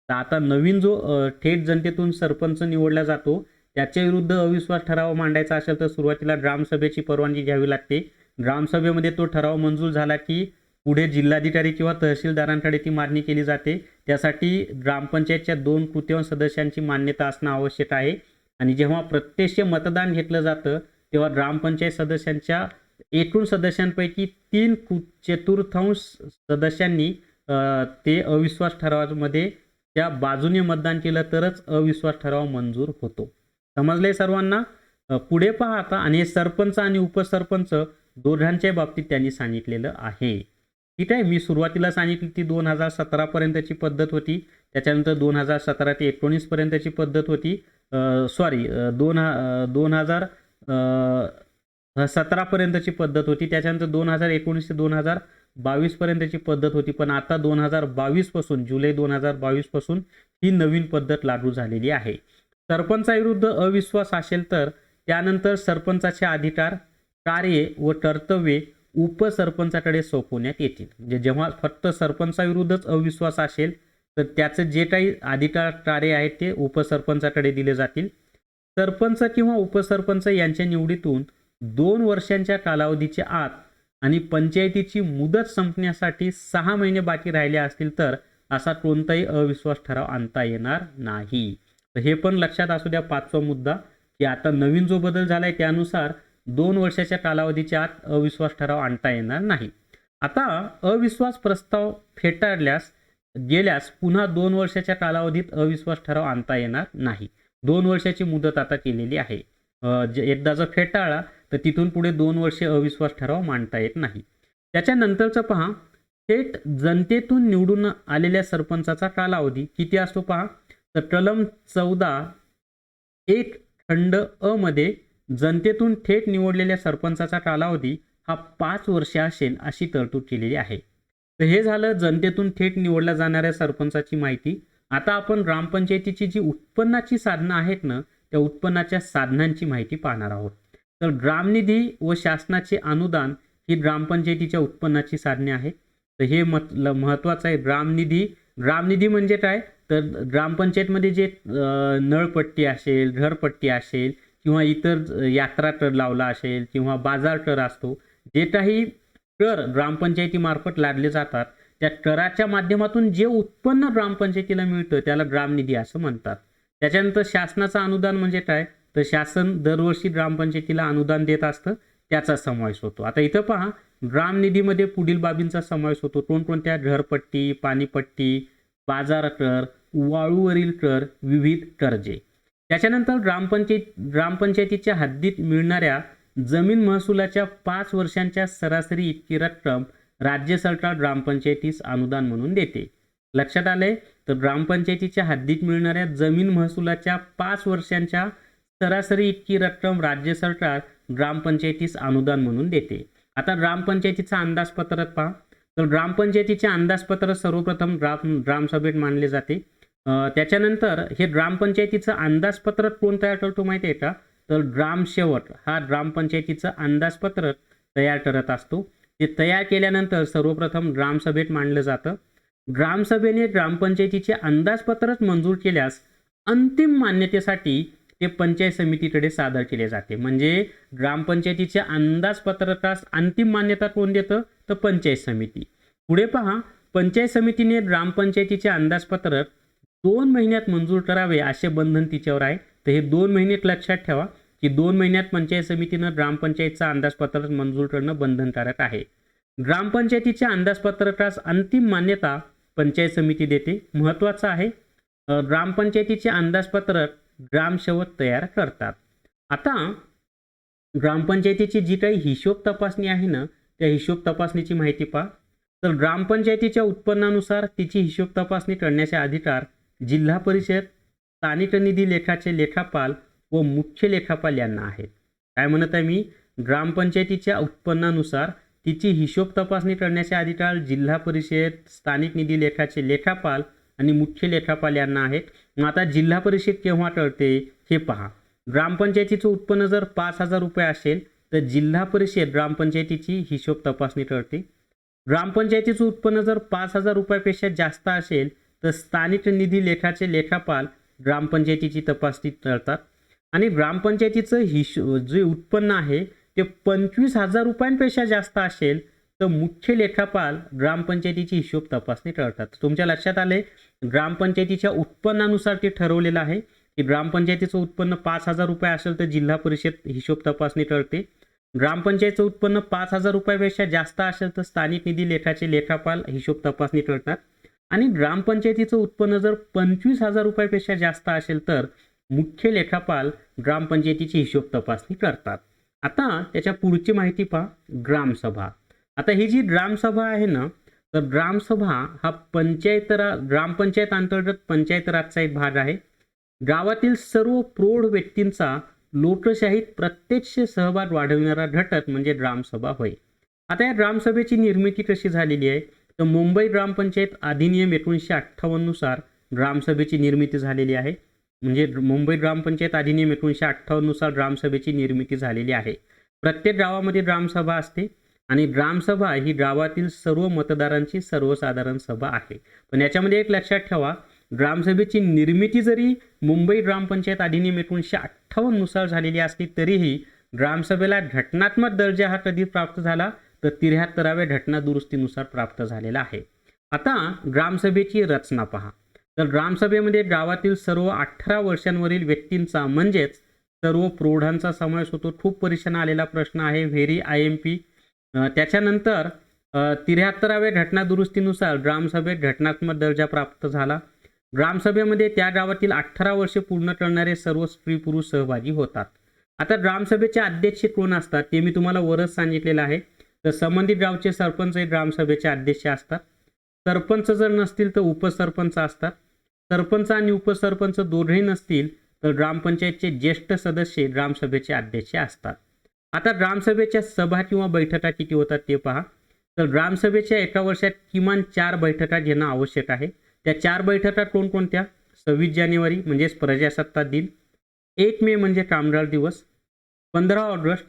तर आता नवीन जो थेट जनतेतून सरपंच निवडला जातो त्याच्या विरुद्ध अविश्वास ठराव मांडायचा असेल तर सुरुवातीला ग्रामसभेची परवानगी घ्यावी लागते. ग्रामसभेमध्ये तो ठराव मंजूर झाला की पुढे जिल्हाधिकारी किंवा तहसीलदारांकडे ती मागणी केली जाते. त्यासाठी ग्रामपंचायतच्या 2/3 सदस्यांची मान्यता असणं आवश्यक आहे आणि जेव्हा प्रत्यक्ष मतदान घेतलं जातं तेव्हा ग्रामपंचायत सदस्यांच्या एकूण सदस्यांपैकी 3/4 सदस्यांनी ते अविश्वास ठरावामध्ये त्या बाजूने मतदान केलं तरच अविश्वास ठराव मंजूर होतो. समजले सर्वांना? पुढे पहा आता. आणि सरपंच आणि उपसरपंच दोघांच्या बाबतीत त्यांनी सांगितलेलं आहे. ठीक आहे, मी सुरुवातीला सांगितली ती 2017 पर्यंतची पद्धत होती, त्याच्यानंतर 2017 ते 19 पर्यंतची पद्धत होती, 2017 पर्यंतची पद्धत होती, त्याच्यानंतर 2019 ते 2022 पर्यंतची पद्धत होती. पण आता 2022 पासून जुलै 2022 पासून ही नवीन पद्धत लागू झालेली आहे. सरपंचाविरुद्ध अविश्वास असेल तर त्यानंतर सरपंचाचे अधिकार, कार्ये व कर्तव्ये उपसरपंचाकडे सोपवण्यात येतील. म्हणजे जेव्हा फक्त सरपंचाविरुद्धच अविश्वास असेल तर त्याचे जे काही अधिकार कार्य आहेत ते उपसरपंचाकडे दिले जातील. सरपंच किंवा उपसरपंच यांच्या निवडीतून 2 वर्षांच्या कालावधीच्या आत आणि पंचायतीची मुदत संपण्यासाठी 6 महिने बाकी राहिले असतील तर असा कोणताही अविश्वास ठराव आणता येणार नाही. तर हे पण लक्षात असू द्या. 5वा मुद्दा की आता नवीन जो बदल झालाय त्यानुसार 2 वर्षाच्या कालावधीच्या आत अविश्वास ठराव आणता येणार नाही. आता अविश्वास प्रस्ताव फेटाळल्यास गेल्यास पुन्हा 2 वर्षाच्या कालावधीत अविश्वास ठराव आणता येणार नाही. 2 वर्षाची मुदत आता केलेली आहे. एकदा जर फेटाळला तर तिथून पुढे 2 वर्षे अविश्वास ठराव मांडता येत नाही. त्याच्यानंतरचं पहा, थेट जनतेतून निवडून आलेल्या सरपंचाचा कालावधी किती असतो पहा. तर कलम 14(1) खंड अ मध्ये जनतेतून थेट निवडलेल्या सरपंचाचा कालावधी हा 5 वर्षे असेल अशी तरतूद केलेली आहे. तर हे झालं जनतेतून थेट निवडल्या जाणाऱ्या सरपंचाची माहिती. आता आपण ग्रामपंचायतीची जी उत्पन्नाची साधनं आहेत ना, त्या उत्पन्नाच्या साधनांची माहिती पाहणार आहोत. तर ग्रामनिधी व शासनाचे अनुदान ही ग्रामपंचायतीच्या उत्पन्नाची साधने आहेत. तर हे महत्त्वाचं आहे. ग्रामनिधी म्हणजे काय, तर ग्रामपंचायतमध्ये जे नळपट्टी असेल, घरपट्टी असेल किंवा इतर यात्रा कर लावला असेल किंवा बाजार कर असतो, जे काही कर ग्रामपंचायतीमार्फत लादले जातात त्या कराच्या माध्यमातून जे उत्पन्न ग्रामपंचायतीला मिळतं त्याला ग्रामनिधी असं म्हणतात. त्याच्यानंतर शासनाचं अनुदान म्हणजे काय, तर शासन दरवर्षी ग्रामपंचायतीला अनुदान देत असतं, त्याचा समावेश होतो. आता इथं पहा, ग्रामनिधीमध्ये पुढील बाबींचा समावेश होतो. कोणकोणत्या, घरपट्टी, पाणीपट्टी, बाजार कर, वाळूवरील कर, विविध कर्जे. त्याच्यानंतर ग्रामपंचायतीच्या हद्दीत मिळणाऱ्या जमीन महसुलाच्या 5 वर्षांच्या सरासरी इतकी रक्कम राज्य सरकार ग्रामपंचायतीस अनुदान म्हणून देते. लक्षात आलंय. तर ग्रामपंचायतीच्या हद्दीत मिळणाऱ्या जमीन महसुलाच्या 5 वर्षांच्या सरासरी इतकी रक्कम राज्य सरकार ग्रामपंचायतीस अनुदान म्हणून देते. आता ग्रामपंचायतीचा अंदाजपत्रक पहा. तर ग्रामपंचायतीचे अंदाजपत्रक सर्वप्रथम ग्रामसभेत मांडले जाते. त्याच्यानंतर हे ग्रामपंचायतीचं अंदाजपत्रक कोण तयार करतो माहिती आहे का, तर ग्रामसेवक हा ग्रामपंचायतीचं अंदाजपत्रक तयार करत असतो. ते तयार केल्यानंतर सर्वप्रथम ग्रामसभेत मांडलं जातं. ग्रामसभेने ग्रामपंचायतीचे अंदाजपत्रक मंजूर केल्यास अंतिम मान्यतेसाठी ते पंचायत समितीकडे सादर केले जाते. म्हणजे ग्रामपंचायतीच्या अंदाजपत्रकास अंतिम मान्यता कोण देतं, तर पंचायत समिती. पुढे पहा, पंचायत समितीने ग्रामपंचायतीचे अंदाजपत्रक 2 महिन्यात मंजूर करावे असे बंधन तिच्यावर आहे. तर हे 2 महिने लक्षात ठेवा की 2 महिन्यात पंचायत समितीनं ग्रामपंचायतचा अंदाजपत्रक मंजूर करणं बंधनकारक आहे. ग्रामपंचायतीच्या अंदाजपत्रकास अंतिम मान्यता पंचायत समिती देते. महत्त्वाचं आहे, ग्रामपंचायतीचे अंदाजपत्रक ग्रामसेवक तयार करतात. आता ग्रामपंचायतीची जी काही हिशोब तपासणी आहे ना, त्या हिशोब तपासणीची माहिती पहा. तर ग्रामपंचायतीच्या उत्पन्नानुसार तिची हिशोब तपासणी करण्याचे अधिकार जिल्हा परिषद, स्थानिक निधी लेखाचे लेखापाल व मुख्य लेखापाल यांना आहेत. काय म्हणत आहे मी, ग्रामपंचायतीच्या उत्पन्नानुसार तिची हिशोब तपासणी करण्याचे अधिकार जिल्हा परिषद, स्थानिक निधी लेखाचे लेखापाल आणि मुख्य लेखापाल यांना आहेत. मग आता जिल्हा परिषद केव्हा ठरते हे पहा. ग्रामपंचायतीचं उत्पन्न जर 5,000 रुपये असेल तर जिल्हा परिषद ग्रामपंचायतीची हिशोब तपासणी करते. ग्रामपंचायतीचं उत्पन्न जर 5,000 रुपयापेक्षा जास्त असेल तर स्थानिक निधी लेखाचे लेखापाल ग्रामपंचायतीची तपासणी करतात. आणि ग्रामपंचायतीचं जे उत्पन्न आहे ते 25,000 रुपयांपेक्षा जास्त असेल तर मुख्य लेखापाल ग्रामपंचायतीची हिशोब तपासणी करतात. तुमच्या लक्षात आले, ग्रामपंचायतीच्या उत्पन्नानुसार ते ठरवलेलं आहे की ग्रामपंचायतीचं उत्पन्न 5,000 रुपये असेल तर जिल्हा परिषद हिशोब तपासणी करते. ग्रामपंचायतीचं उत्पन्न 5,000 रुपयापेक्षा जास्त असेल तर स्थानिक निधी लेखाचे लेखापाल हिशोब तपासणी करतात. आणि ग्रामपंचायतीचं उत्पन्न जर 25,000 रुपयापेक्षा जास्त असेल तर मुख्य लेखापाल ग्रामपंचायतीची हिशोब तपासणी करतात. आता त्याच्या पुढची माहिती पहा, ग्रामसभा. आता ही जी ग्रामसभा आहे ना, तर ग्रामसभा हा ग्रामपंचायत अंतर्गत पंचायत राजचा एक भाग आहे. गावातील सर्व प्रौढ व्यक्तींचा लोकशाहीत प्रत्यक्ष सहभाग वाढविणारा घटक म्हणजे ग्रामसभा होय. आता या ग्रामसभेची निर्मिती कशी झालेली आहे, तर मुंबई ग्रामपंचायत अधिनियम 1958 नुसार ग्रामसभेची निर्मिती झालेली आहे. म्हणजे मुंबई ग्रामपंचायत अधिनियम 1958 नुसार ग्रामसभेची निर्मिती झालेली आहे. प्रत्येक गावामध्ये ग्रामसभा असते आणि ग्रामसभा ही गावातील सर्व मतदारांची सर्वसाधारण सभा आहे. पण याच्यामध्ये एक लक्षात ठेवा, ग्रामसभेची निर्मिती जरी मुंबई ग्रामपंचायत अधिनियम 1958 नुसार झालेली असली तरीही ग्रामसभेला घटनात्मक दर्जा हा कधी प्राप्त झाला, तर 73व्या घटना दुरुस्तीनुसार प्राप्त झालेला आहे. आता ग्रामसभेची रचना पहा. तर ग्रामसभेमध्ये गावातील सर्व 18 वर्षांवरील व्यक्तींचा म्हणजेच सर्व प्रौढांचा समावेश होतो. खूप परीक्षेला आलेला प्रश्न आहे, व्हेरी IMP. त्याच्यानंतर 73व्या घटना दुरुस्तीनुसार ग्रामसभेत घटनात्मक दर्जा प्राप्त झाला. ग्रामसभेमध्ये त्या गावातील 18 वर्षे पूर्ण करणारे सर्व स्त्री पुरुष सहभागी होतात. आता ग्रामसभेचे अध्यक्ष कोण असतात ते मी तुम्हाला वरच सांगितलेलं आहे. तर संबंधित गावचे सरपंच हे ग्रामसभेचे अध्यक्ष असतात. सरपंच जर नसतील तर उपसरपंच असतात. सरपंच आणि उपसरपंच दोघेही नसतील तर ग्रामपंचायतचे ज्येष्ठ सदस्य ग्रामसभेचे अध्यक्ष असतात. आता ग्रामसभेच्या सभा किंवा बैठका किती होतात ते पहा. तर ग्रामसभेच्या एका वर्षात किमान 4 बैठका घेणं आवश्यक आहे. त्या 4 बैठका कोणकोणत्या? 26 जानेवारी म्हणजेच प्रजासत्ताक दिन, 1 मे म्हणजे कामगार दिवस, 15 ऑगस्ट,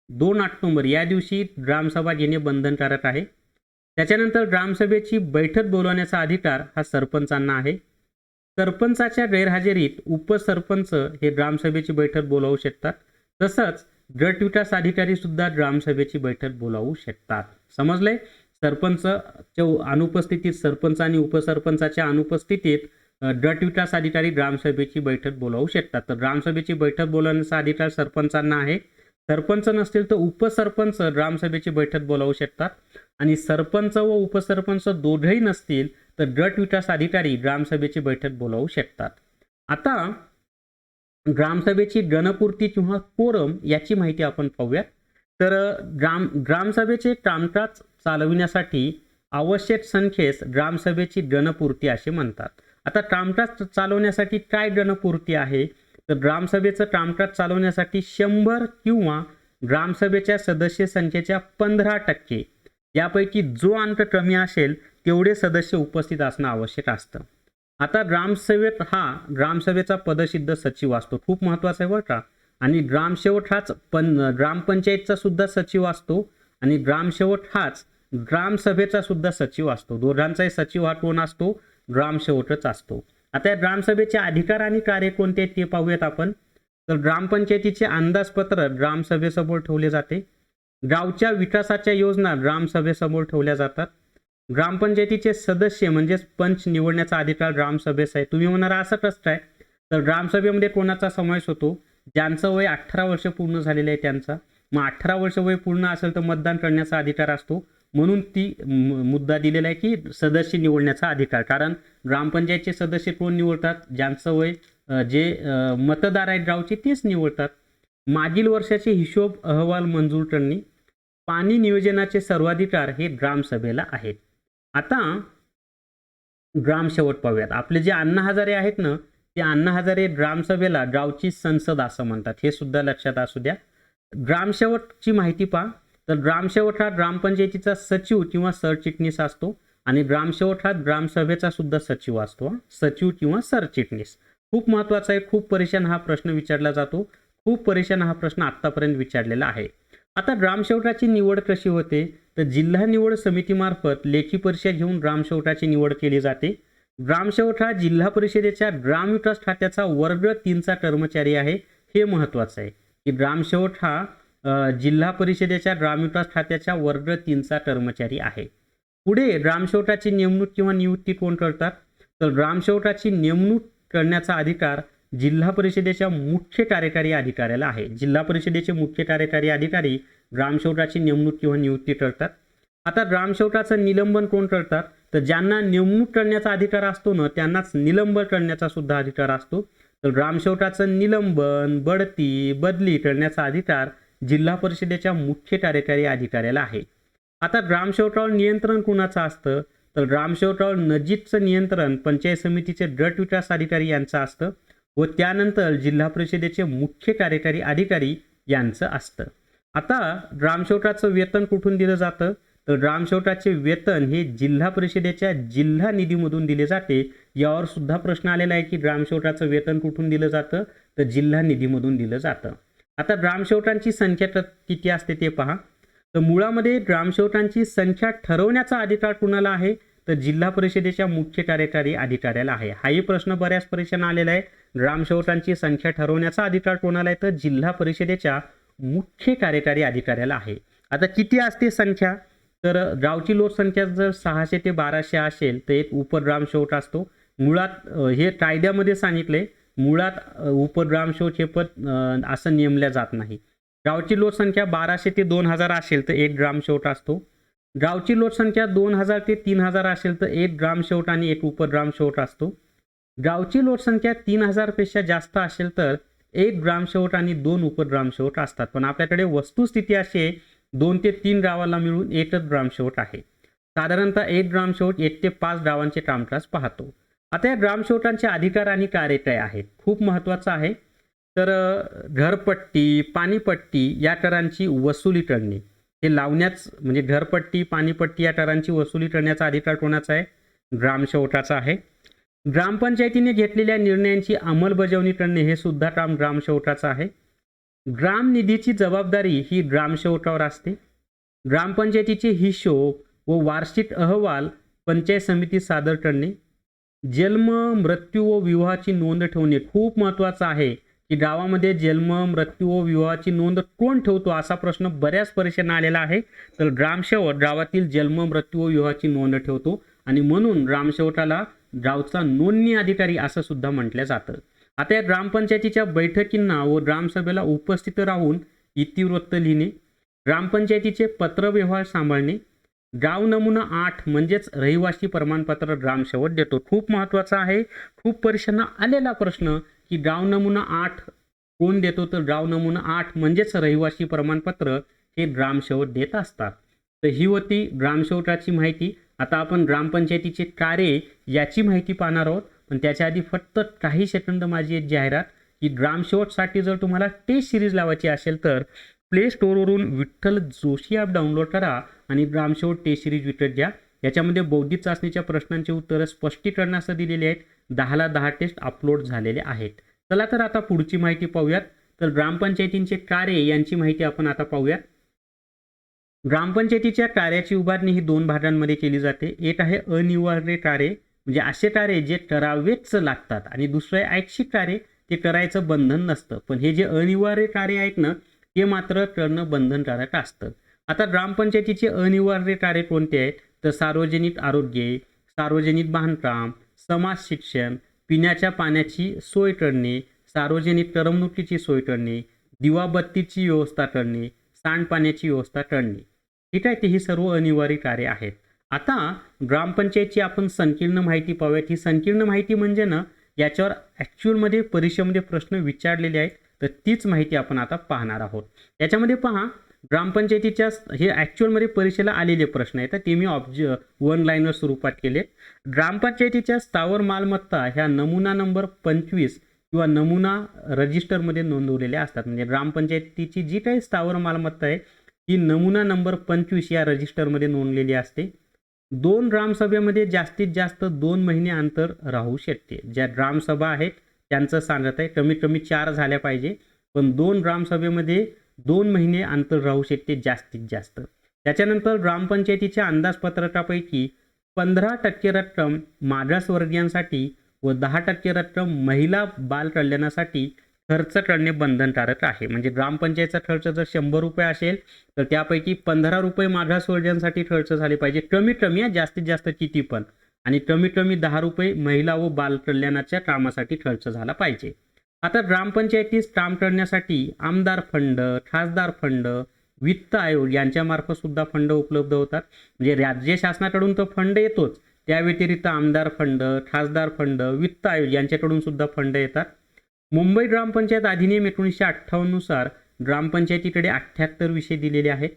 2 ऑक्टोबर या दिवशी ग्रामसभा घेणे बंधनकारक आहे. त्याच्यानंतर ग्रामसभेची बैठक बोलवण्याचा अधिकार हा सरपंचांना आहे. सरपंचाच्या गैरहजेरीत उपसरपंच हे ग्रामसभेची बैठक बोलावू शकतात. तसंच गट विकास अधिकारी सुद्धा ग्रामसभेची बैठक बोलावू शकतात. समजले? सरपंचच्या अनुपस्थितीत, सरपंच आणि उपसरपंचाच्या अनुपस्थितीत गट विकास अधिकारी ग्रामसभेची बैठक बोलावू शकतात. तर ग्रामसभेची बैठक बोलवण्याचा अधिकार सरपंचांना आहे. सरपंच नसतील तर उपसरपंच ग्रामसभेची बैठक बोलावू शकतात. आणि सरपंच व उपसरपंच दोघेही नसतील तर गट विकास अधिकारी ग्रामसभेची बैठक बोलावू शकतात. आता ग्रामसभेची गणपूर्ती किंवा कोरम याची माहिती आपण पाहूयात. तर ग्रामसभेचे कामकाज चालविण्यासाठी आवश्यक संख्येस ग्रामसभेची गणपूर्ती असे म्हणतात. आता कामकाज चालवण्यासाठी काय गणपूर्ती आहे? तर ग्रामसभेचं कामकाज चालवण्यासाठी 100 किंवा ग्रामसभेच्या सदस्य संख्येच्या 15% यापैकी जो अंक कमी असेल तेवढे सदस्य उपस्थित असणं आवश्यक असतं. आता ग्रामसेवक हा ग्रामसभेचा पदसिद्ध सचिव असतो. खूप महत्त्वाचं आहे बरं का. आणि ग्रामसेवक हाच ग्रामपंचायतचा सुद्धा सचिव असतो आणि ग्रामसेवक हाच ग्रामसभेचा सुद्धा सचिव असतो. दोघांचाही सचिव हा कोण असतो? ग्रामसेवकच असतो. आता या ग्रामसभेचे अधिकार आणि कार्य कोणते आहेत ते पाहूयात आपण. तर ग्रामपंचायतीचे अंदाजपत्र ग्रामसभेसमोर ठेवले जाते. गावच्या विकासाच्या योजना ग्रामसभेसमोर ठेवल्या जातात. ग्रामपंचायतीचे सदस्य म्हणजेच पंच निवडण्याचा अधिकार ग्रामसभेस आहे. तुम्ही म्हणणार असं कसं काय? तर ग्रामसभेमध्ये कोणाचा समावेश होतो? ज्यांचं वय 18 वर्ष पूर्ण झालेलं आहे त्यांचा. मग 18 वर्ष वय पूर्ण असेल तर मतदान करण्याचा अधिकार असतो. म्हणून ती मुद्दा दिलेला आहे की सदस्य निवडण्याचा अधिकार. कारण ग्रामपंचायतचे सदस्य कोण निवडतात? ज्यांचं वय जे मतदार आहेत गावचे तेच निवडतात. मागील वर्षाचे हिशोब अहवाल मंजूर करणे, पाणी नियोजनाचे सर्वाधिकार हे ग्रामसभेला आहेत. आता ग्रामसेवक पाहूयात. आपले जे अण्णा हजारे आहेत ना, ते अण्णा हजारे ग्रामसभेला गावची संसद असं म्हणतात. हे सुद्धा लक्षात असू द्या. ग्रामसेवकची माहिती पहा. तर ग्रामसेवक हा ग्रामपंचायतीचा सचिव किंवा सरचिटणीस असतो आणि ग्रामसेवक हा ग्रामसभेचा सुद्धा सचिव असतो. सचिव किंवा सरचिटणीस खूप महत्त्वाचा आहे. खूप परीक्षांना हा प्रश्न विचारला जातो. खूप परीक्षांना हा प्रश्न आत्तापर्यंत विचारलेला आहे. आता ग्रामसेवकाची निवड कशी होते? तर जिल्हा निवड समितीमार्फत लेखी परीक्षा घेऊन ग्रामसेवकाची निवड केली जाते. ग्रामसेवक हा जिल्हा परिषदेच्या ग्रामविकास खात्याचा वर्ग 3चा कर्मचारी आहे. हे महत्त्वाचं आहे की ग्रामसेवक हा जिल्हा परिषदेच्या ग्रामविकास खात्याच्या वर्ग 3चा कर्मचारी आहे. पुढे ग्रामसेवकाची नेमणूक किंवा नियुक्ती कोण करतात? तर ग्रामसेवकाची नेमणूक करण्याचा अधिकार जिल्हा परिषदेच्या मुख्य कार्यकारी अधिकाऱ्याला आहे. जिल्हा परिषदेचे मुख्य कार्यकारी अधिकारी ग्रामसेवकाची नेमणूक किंवा नियुक्ती करतात. आता ग्रामसेवकाचं निलंबन कोण करतात? तर ज्यांना नेमणूक करण्याचा अधिकार असतो ना त्यांनाच निलंबन करण्याचा सुद्धा अधिकार असतो. तर ग्रामसेवकाचं निलंबन, बढती, बदली करण्याचा अधिकार जिल्हा परिषदेच्या मुख्य कार्यकारी अधिकाऱ्याला आहे. आता ग्रामसेवकावर नियंत्रण कुणाचं असतं? तर ग्रामसेवकावर नजीकचं नियंत्रण पंचायत समितीचे गट विकास अधिकारी यांचं असतं व त्यानंतर जिल्हा परिषदेचे मुख्य कार्यकारी अधिकारी यांचं असतं. आता ग्रामसेवकाचं वेतन कुठून दिलं जातं? तर ग्रामसेवकाचे वेतन हे जिल्हा परिषदेच्या जिल्हा निधीमधून दिले जाते. यावर सुद्धा प्रश्न आलेला आहे की ग्रामसेवकाचं वेतन कुठून दिलं जातं? तर जिल्हा निधीमधून दिलं जातं. आता ग्रामसेवकांची संख्या किती असते ते पहा. तर मुळामध्ये ग्रामसेवकांची संख्या ठरवण्याचा अधिकार कुणाला आहे? तर जिल्हा परिषदेच्या मुख्य कार्यकारी अधिकाऱ्याला आहे. हाही प्रश्न बऱ्याच परीक्षांना आलेला आहे. ग्रामसेवकांची संख्या ठरवण्याचा अधिकार कोणाला आहे? तर जिल्हा परिषदेच्या मुख्य कार्यकारी अधिकाऱ्याला आहे. आता किती असते संख्या, तर गावची लोकसंख्या जर 600 ते 1200 असेल तर एक उपग्रामसेवक असतो. मुळात हे कायद्यामध्ये सांगितले, मुळात उपग्रामसेवक हे पद असं नेमल्या जात नाही. गावची लोकसंख्या 1200 ते 2000 असेल तर एक ग्रामसेवक असतो. गावची लोकसंख्या 2000 ते 3000 असेल तर एक ग्रामसेवक आणि एक उपग्रामसेवक असतो. गावची लोकसंख्या 3000 पेक्षा जास्त असेल तर एक ग्रामसेवक आणि 2 उपग्रामसेवक असतात. पण आपल्याकडे वस्तुस्थिती अशी आहे, 2 ते 3 गावाला मिळून एकच ग्रामसेवक आहे. साधारणतः एक ग्रामसेवक 1 ते 5 गावांचे कामकाज पाहतो. आता या ग्रामसेवकांचे अधिकार आणि कार्य काय आहेत, खूप महत्त्वाचं आहे. तर घरपट्टी, पाणीपट्टी या करांची वसुली करणे, हे लावण्याच म्हणजे घरपट्टी, पाणीपट्टी या करांची वसुली करण्याचा अधिकार कोणाचा आहे, ग्रामसेवकाचा आहे. ग्रामपंचायतीने घेतलेल्या निर्णयांची अंमलबजावणी करणे हे सुद्धा काम ग्रामसेवकाचं आहे. ग्राम निधीची जबाबदारी ही ग्रामसेवकावर असते. ग्रामपंचायतीचे हिशोब व वार्षिक अहवाल पंचायत समिती सादर करणे. जन्म, मृत्यू व विवाहाची नोंद ठेवणे खूप महत्त्वाचं आहे की गावामध्ये जन्म, मृत्यू व विवाहाची नोंद कोण ठेवतो असा प्रश्न बऱ्याच परीक्षांना आलेला आहे. तर ग्रामसेवक गावातील जन्म, मृत्यू व विवाहाची नोंद ठेवतो आणि म्हणून ग्रामसेवकाला गावचा नोंदणी अधिकारी असं सुद्धा म्हटलं जातं. आता या ग्रामपंचायतीच्या बैठकींना व ग्रामसभेला उपस्थित राहून इतिवृत्त लिहिणे, ग्रामपंचायतीचे पत्रव्यवहार सांभाळणे, गाव नमुना 8 म्हणजेच रहिवासी प्रमाणपत्र ग्रामसेवक देतो. खूप महत्त्वाचा आहे, खूप परीक्षांना आलेला प्रश्न की गाव नमुना 8 कोण देतो, तर गाव नमुना 8 म्हणजेच रहिवासी प्रमाणपत्र हे ग्रामसेवक देत असतात. तर ही होती ग्रामसेवकाची माहिती. आता आपण ग्रामपंचायतीचे कार्य याची माहिती पाहणार आहोत, पण त्याच्या आधी फक्त काही सेकंद माझी एक जाहिरात की ग्रामसेवकसाठी जर तुम्हाला टेस्ट सिरीज लावायची असेल तर प्ले स्टोअरवरून विठ्ठल जोशी ॲप डाउनलोड करा आणि ग्रामसेवक टेस्ट सिरीज विकत घ्या. याच्यामध्ये बौद्धिक चाचणीच्या प्रश्नांची उत्तरं स्पष्टीकरण असं दिलेली आहेत. 10ला 10 टेस्ट अपलोड झालेले आहेत. चला तर आता पुढची माहिती पाहूयात. तर ग्रामपंचायतींचे कार्य यांची माहिती आपण आता पाहूयात. ग्रामपंचायतीच्या कार्याची उभारणी ही 2 भागांमध्ये केली जाते. एक आहे अनिवार्य कार्य, म्हणजे असे कार्य जे करावेच लागतात, आणि दुसरं आहे ऐच्छिक कार्य, ते करायचं बंधन नसतं. पण हे जे अनिवार्य कार्य आहेत ना, ते मात्र करणं बंधनकारक असतं. आता ग्रामपंचायतीचे अनिवार्य कार्य कोणते आहेत, तर सार्वजनिक आरोग्य, सार्वजनिक बांधकाम, समाज शिक्षण, पिण्याच्या पाण्याची सोय करणे, सार्वजनिक करमणुकीची सोय करणे, दिवाबत्तीची व्यवस्था करणे, सांडपाण्याची व्यवस्था करणे. ठीक आहे, ते ही सर्व अनिवार्य कार्य आहेत. आता ग्रामपंचायतची आपण संकीर्ण माहिती पाहूयात. ही संकीर्ण माहिती म्हणजे ना, याच्यावर ॲक्च्युअलमध्ये परीक्षेमध्ये प्रश्न विचारलेले आहेत, तर तीच माहिती आपण आता पाहणार आहोत. याच्यामध्ये पहा, ग्रामपंचायतीच्या हे ॲक्च्युअलमध्ये परीक्षेला आलेले प्रश्न आहेत, ते मी वन लाईनर स्वरूपात केले. ग्रामपंचायतीच्या स्थावर मालमत्ता ह्या नमुना नंबर 25 किंवा नमुना रजिस्टरमध्ये नोंदवलेल्या असतात. म्हणजे ग्रामपंचायतीची जी काही स्थावर मालमत्ता आहे ही नमुना नंबर 25 या रजिस्टरमध्ये नोंदलेली असते. 2 ग्रामसभेमध्ये जास्तीत जास्त 2 महिने अंतर राहू शकते. ज्या ग्रामसभा आहेत त्यांचं सांगत आहे, कमीत कमी 4 झाल्या पाहिजे, पण 2 ग्रामसभेमध्ये 2 महिने अंतर राहू शकते जास्तीत जास्त. त्याच्यानंतर ग्रामपंचायतीच्या अंदाजपत्रकापैकी 15% रक्कम मागासवर्गीयांसाठी व 10% रक्कम महिला बाल कल्याणासाठी खर्च करणे बंधनकारक आहे. म्हणजे ग्रामपंचायतचा खर्च जर 100 रुपये असेल तर त्यापैकी 15 रुपये मागासवर्गीयांसाठी खर्च झाले पाहिजे, कमीत कमी, जास्तीत जास्त किती पण, आणि कमीत कमी 10 रुपये महिला व बाल कल्याणाच्या कामासाठी खर्च झाला पाहिजे. आता ग्रामपंचायतीस काम करण्यासाठी आमदार फंड, खासदार फंड, वित्त आयोग यांच्यामार्फत सुद्धा फंड उपलब्ध होतात. म्हणजे राज्य शासनाकडून तर फंड येतोच, त्या व्यतिरिक्त आमदार फंड, खासदार फंड, वित्त आयोग यांच्याकडून सुद्धा फंड येतात. मुंबई ग्रामपंचायत अधिनियम 1958 नुसार ग्रामपंचायतीकडे 78 विषय दिलेले आहेत.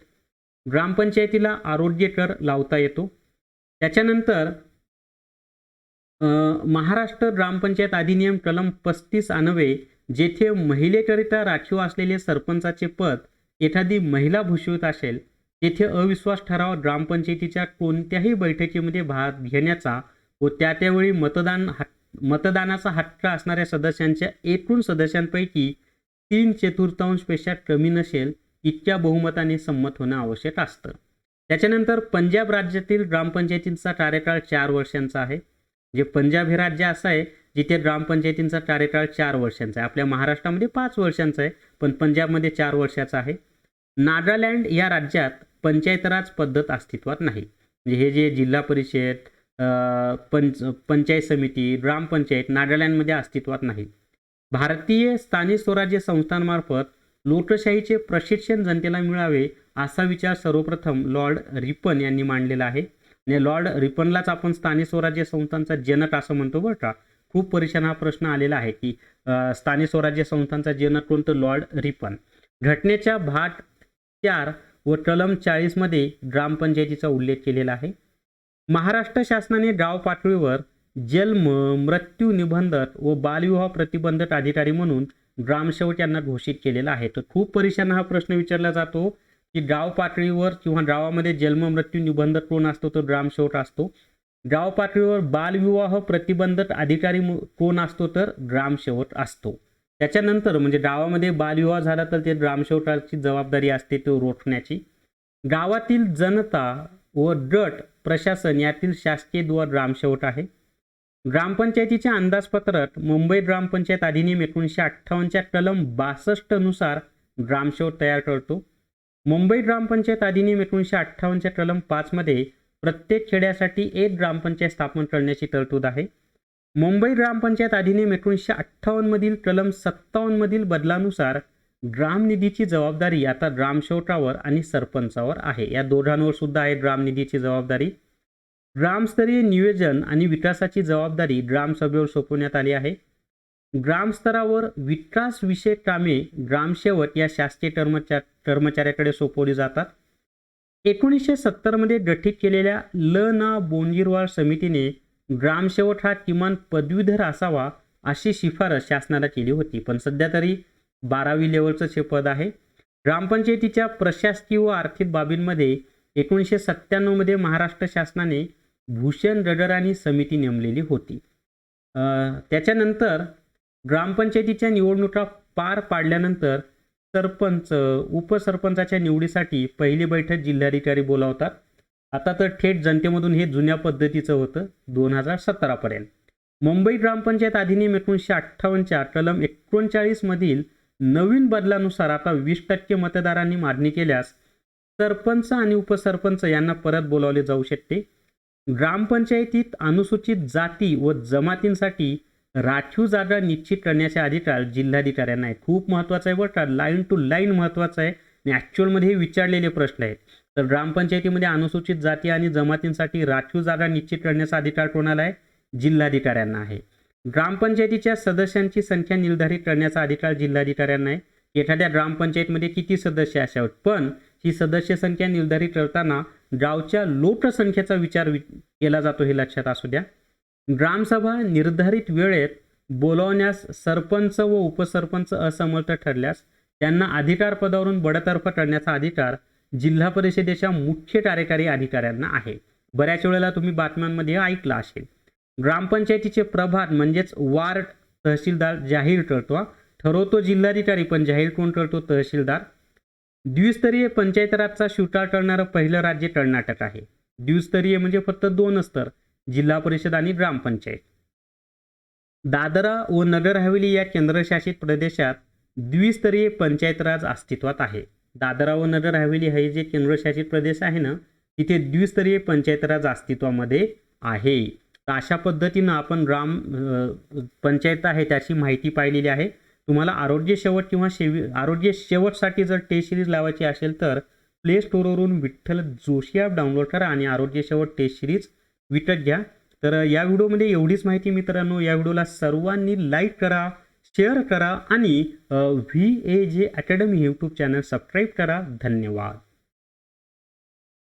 ग्रामपंचायतीला आरोग्य कर लावता येतो. त्याच्यानंतर महाराष्ट्र ग्रामपंचायत अधिनियम कलम 35 अन्वये जेथे महिलेकरिता राखीव असलेले सरपंचाचे पद एखादी महिला भूषवित असेल तेथे अविश्वास ठराव ग्रामपंचायतीच्या कोणत्याही बैठकीमध्ये भाग घेण्याचा व त्यावेळी मतदानाचा हक्क असणाऱ्या सदस्यांच्या एकूण सदस्यांपैकी 3/4 पेक्षा कमी नसेल इतक्या बहुमताने संमत होणं आवश्यक असतं. त्याच्यानंतर पंजाब राज्यातील ग्रामपंचायतींचा कार्यकाळ 4 वर्षांचा आहे. जे पंजाब हे राज्य असं आहे जिथे ग्रामपंचायतींचा कार्यकाळ 4 वर्षांचा आहे. आपल्या महाराष्ट्रामध्ये 5 वर्षांचा आहे, पण पंजाबमध्ये 4 वर्षाचा आहे. नागालँड या राज्यात पंचायत राज पद्धत अस्तित्वात नाही. म्हणजे हे जे जिल्हा परिषद, पंचायत समिती, ग्रामपंचायत नागालँडमध्ये अस्तित्वात नाही. भारतीय स्थानिक स्वराज्य संस्थांमार्फत लोकशाहीचे प्रशिक्षण जनतेला मिळावे असा विचार सर्वप्रथम लॉर्ड रिपन यांनी मांडलेला आहे. आणि लॉर्ड रिपनलाच आपण स्थानिक स्वराज्य संस्थांचा जनक असं म्हणतो बरं का. खूप परीक्षांना हा प्रश्न आलेला आहे की स्थानिक स्वराज्य संस्थांचा जनक कोणतं? Lord Ripon. घटनेच्या भाग 4 व कलम 40 मध्ये ग्रामपंचायतीचा उल्लेख केलेला आहे. महाराष्ट्र शासनाने गाव पातळीवर जन्म, मृत्यू निबंधक व बालविवाह प्रतिबंधक अधिकारी म्हणून ग्रामसेवक यांना घोषित केलेला आहे. तर खूप परीक्षांना हा प्रश्न विचारला जातो की गाव पातळीवर किंवा गावामध्ये जन्म मृत्यू निबंधक कोण असतो? तर ग्रामसेवक असतो. गाव पातळीवर बालविवाह प्रतिबंधक अधिकारी कोण असतो? तर ग्रामसेवक असतो. त्याच्यानंतर म्हणजे गावामध्ये बालविवाह झाला तर ते ग्रामसेवकाची जबाबदारी असते तो रोखण्याची. गावातील जनता व गट प्रशासन यातील शासकीय दुवा ग्रामसेवक आहे. ग्रामपंचायतीचे अंदाजपत्रक मुंबई ग्रामपंचायत अधिनियम 1958च्या कलम 62 नुसार ग्रामसेवक तयार करतो. मुंबई ग्रामपंचायत अधिनियम 1958च्या कलम 5 मध्ये प्रत्येक खेड्यासाठी एक ग्रामपंचायत स्थापन करण्याची तरतूद आहे. मुंबई ग्रामपंचायत अधिनियम 1958 मधील कलम 57 मधील बदलानुसार ग्रामनिधीची जबाबदारी आता ग्रामसेवकावर आणि सरपंचावर आहे. या दोघांवर सुद्धा आहे ग्रामनिधीची जबाबदारी. ग्रामस्तरीय नियोजन आणि विकासाची जबाबदारी ग्रामसभेवर सोपवण्यात आली आहे. ग्रामस्तरावर विकास विषयक कामे ग्रामसेवक या शासकीय कर्मचाऱ्याकडे सोपवली जातात. 1970 मध्ये गठीत केलेल्या ल.ना. बोंजीरवाड समितीने ग्रामसेवक हा किमान पदवीधर असावा अशी शिफारस शासनाला केली होती. पण सध्या तरी 12वी लेवलचंच हे पद आहे. ग्रामपंचायतीच्या प्रशासकीय व आर्थिक बाबींमध्ये 1997 मध्ये महाराष्ट्र शासनाने भूषण गगराणी समिती नेमलेली होती. त्याच्यानंतर ग्रामपंचायतीच्या निवडणुका पार पाडल्यानंतर सरपंच, उपसरपंचाच्या निवडीसाठी पहिली बैठक जिल्हाधिकारी बोलावतात. आता तर थेट जनतेमधून हे जुन्या पद्धतीचं होतं 2017 पर्यंत. मुंबई ग्रामपंचायत अधिनियम 1958च्या कलम 39 मधील नवीन बदलानुसार आता 20% मतदारांनी मागणी केल्यास सरपंच आणि उपसरपंच यांना परत बोलावले जाऊ शकते. ग्रामपंचायतीत अनुसूचित जाती व जमातींसाठी राखीव जागा निश्चित करण्याचे अधिकार जिल्हाधिकाऱ्यांना आहे. खूप महत्त्वाचं आहे बरं का, लाईन टू लाईन महत्त्वाचं आहे आणि ॲक्च्युअलमध्ये हे विचारलेले प्रश्न आहेत. तर ग्रामपंचायतीमध्ये अनुसूचित जाती आणि जमातींसाठी राखीव जागा निश्चित करण्याचा अधिकार कोणाला आहे? जिल्हाधिकाऱ्यांना आहे. ग्रामपंचायतीच्या सदस्यांची संख्या निर्धारित करण्याचा अधिकार जिल्हाधिकाऱ्यांना आहे. एखाद्या ग्रामपंचायतीमध्ये किती सदस्य असावेत, पण ही सदस्य संख्या निर्धारित करताना गावच्या लोकसंख्येचा विचार केला जातो, हे लक्षात असू द्या. ग्रामसभा निर्धारित वेळेत बोलावण्यास सरपंच व उपसरपंच असमर्थ ठरल्यास त्यांना अधिकार पदावरून बडतर्फ करण्याचा अधिकार जिल्हा परिषदेच्या मुख्य कार्यकारी अधिकाऱ्यांना आहे. बऱ्याच वेळेला तुम्ही बातम्यांमध्ये ऐकलं असेल. ग्रामपंचायतीचे प्रभाग म्हणजेच वार्ड तहसीलदार जाहीर करतो, ठरवतो जिल्हाधिकारी, पण जाहीर कोण करतो? तहसीलदार. द्विस्तरीय पंचायत राजचा स्वीकार करणारं पहिलं राज्य कर्नाटक आहे. द्विस्तरीय म्हणजे फक्त 2 स्तर, जिल्हा परिषद आणि ग्रामपंचायत. दादरा व नगर हवेली या केंद्रशासित प्रदेशात द्विस्तरीय पंचायत राज अस्तित्वात आहे. दादरा व नगर हवेली हे जे केंद्रशासित प्रदेश आहे ना, तिथे द्विस्तरीय पंचायत राज अस्तित्वामध्ये आहे. तर अशा पद्धतीनं आपण पंचायत आहे त्याची माहिती पाहिलेली आहे. तुम्हाला आरोग्य शेवट किंवा आरोग्य शेवटसाठी जर टेस्ट सिरीज लावायची असेल तर प्ले स्टोरवरून विठ्ठल जोशी ॲप डाउनलोड करा आणि आरोग्य शेवट टेस्ट सिरीज विकत घ्या. तर या व्हिडिओमध्ये एवढीच माहिती मित्रांनो. या व्हिडिओला सर्वांनी लाईक करा, शेअर करा आणि VAJ academy YouTube channel subscribe करा. धन्यवाद.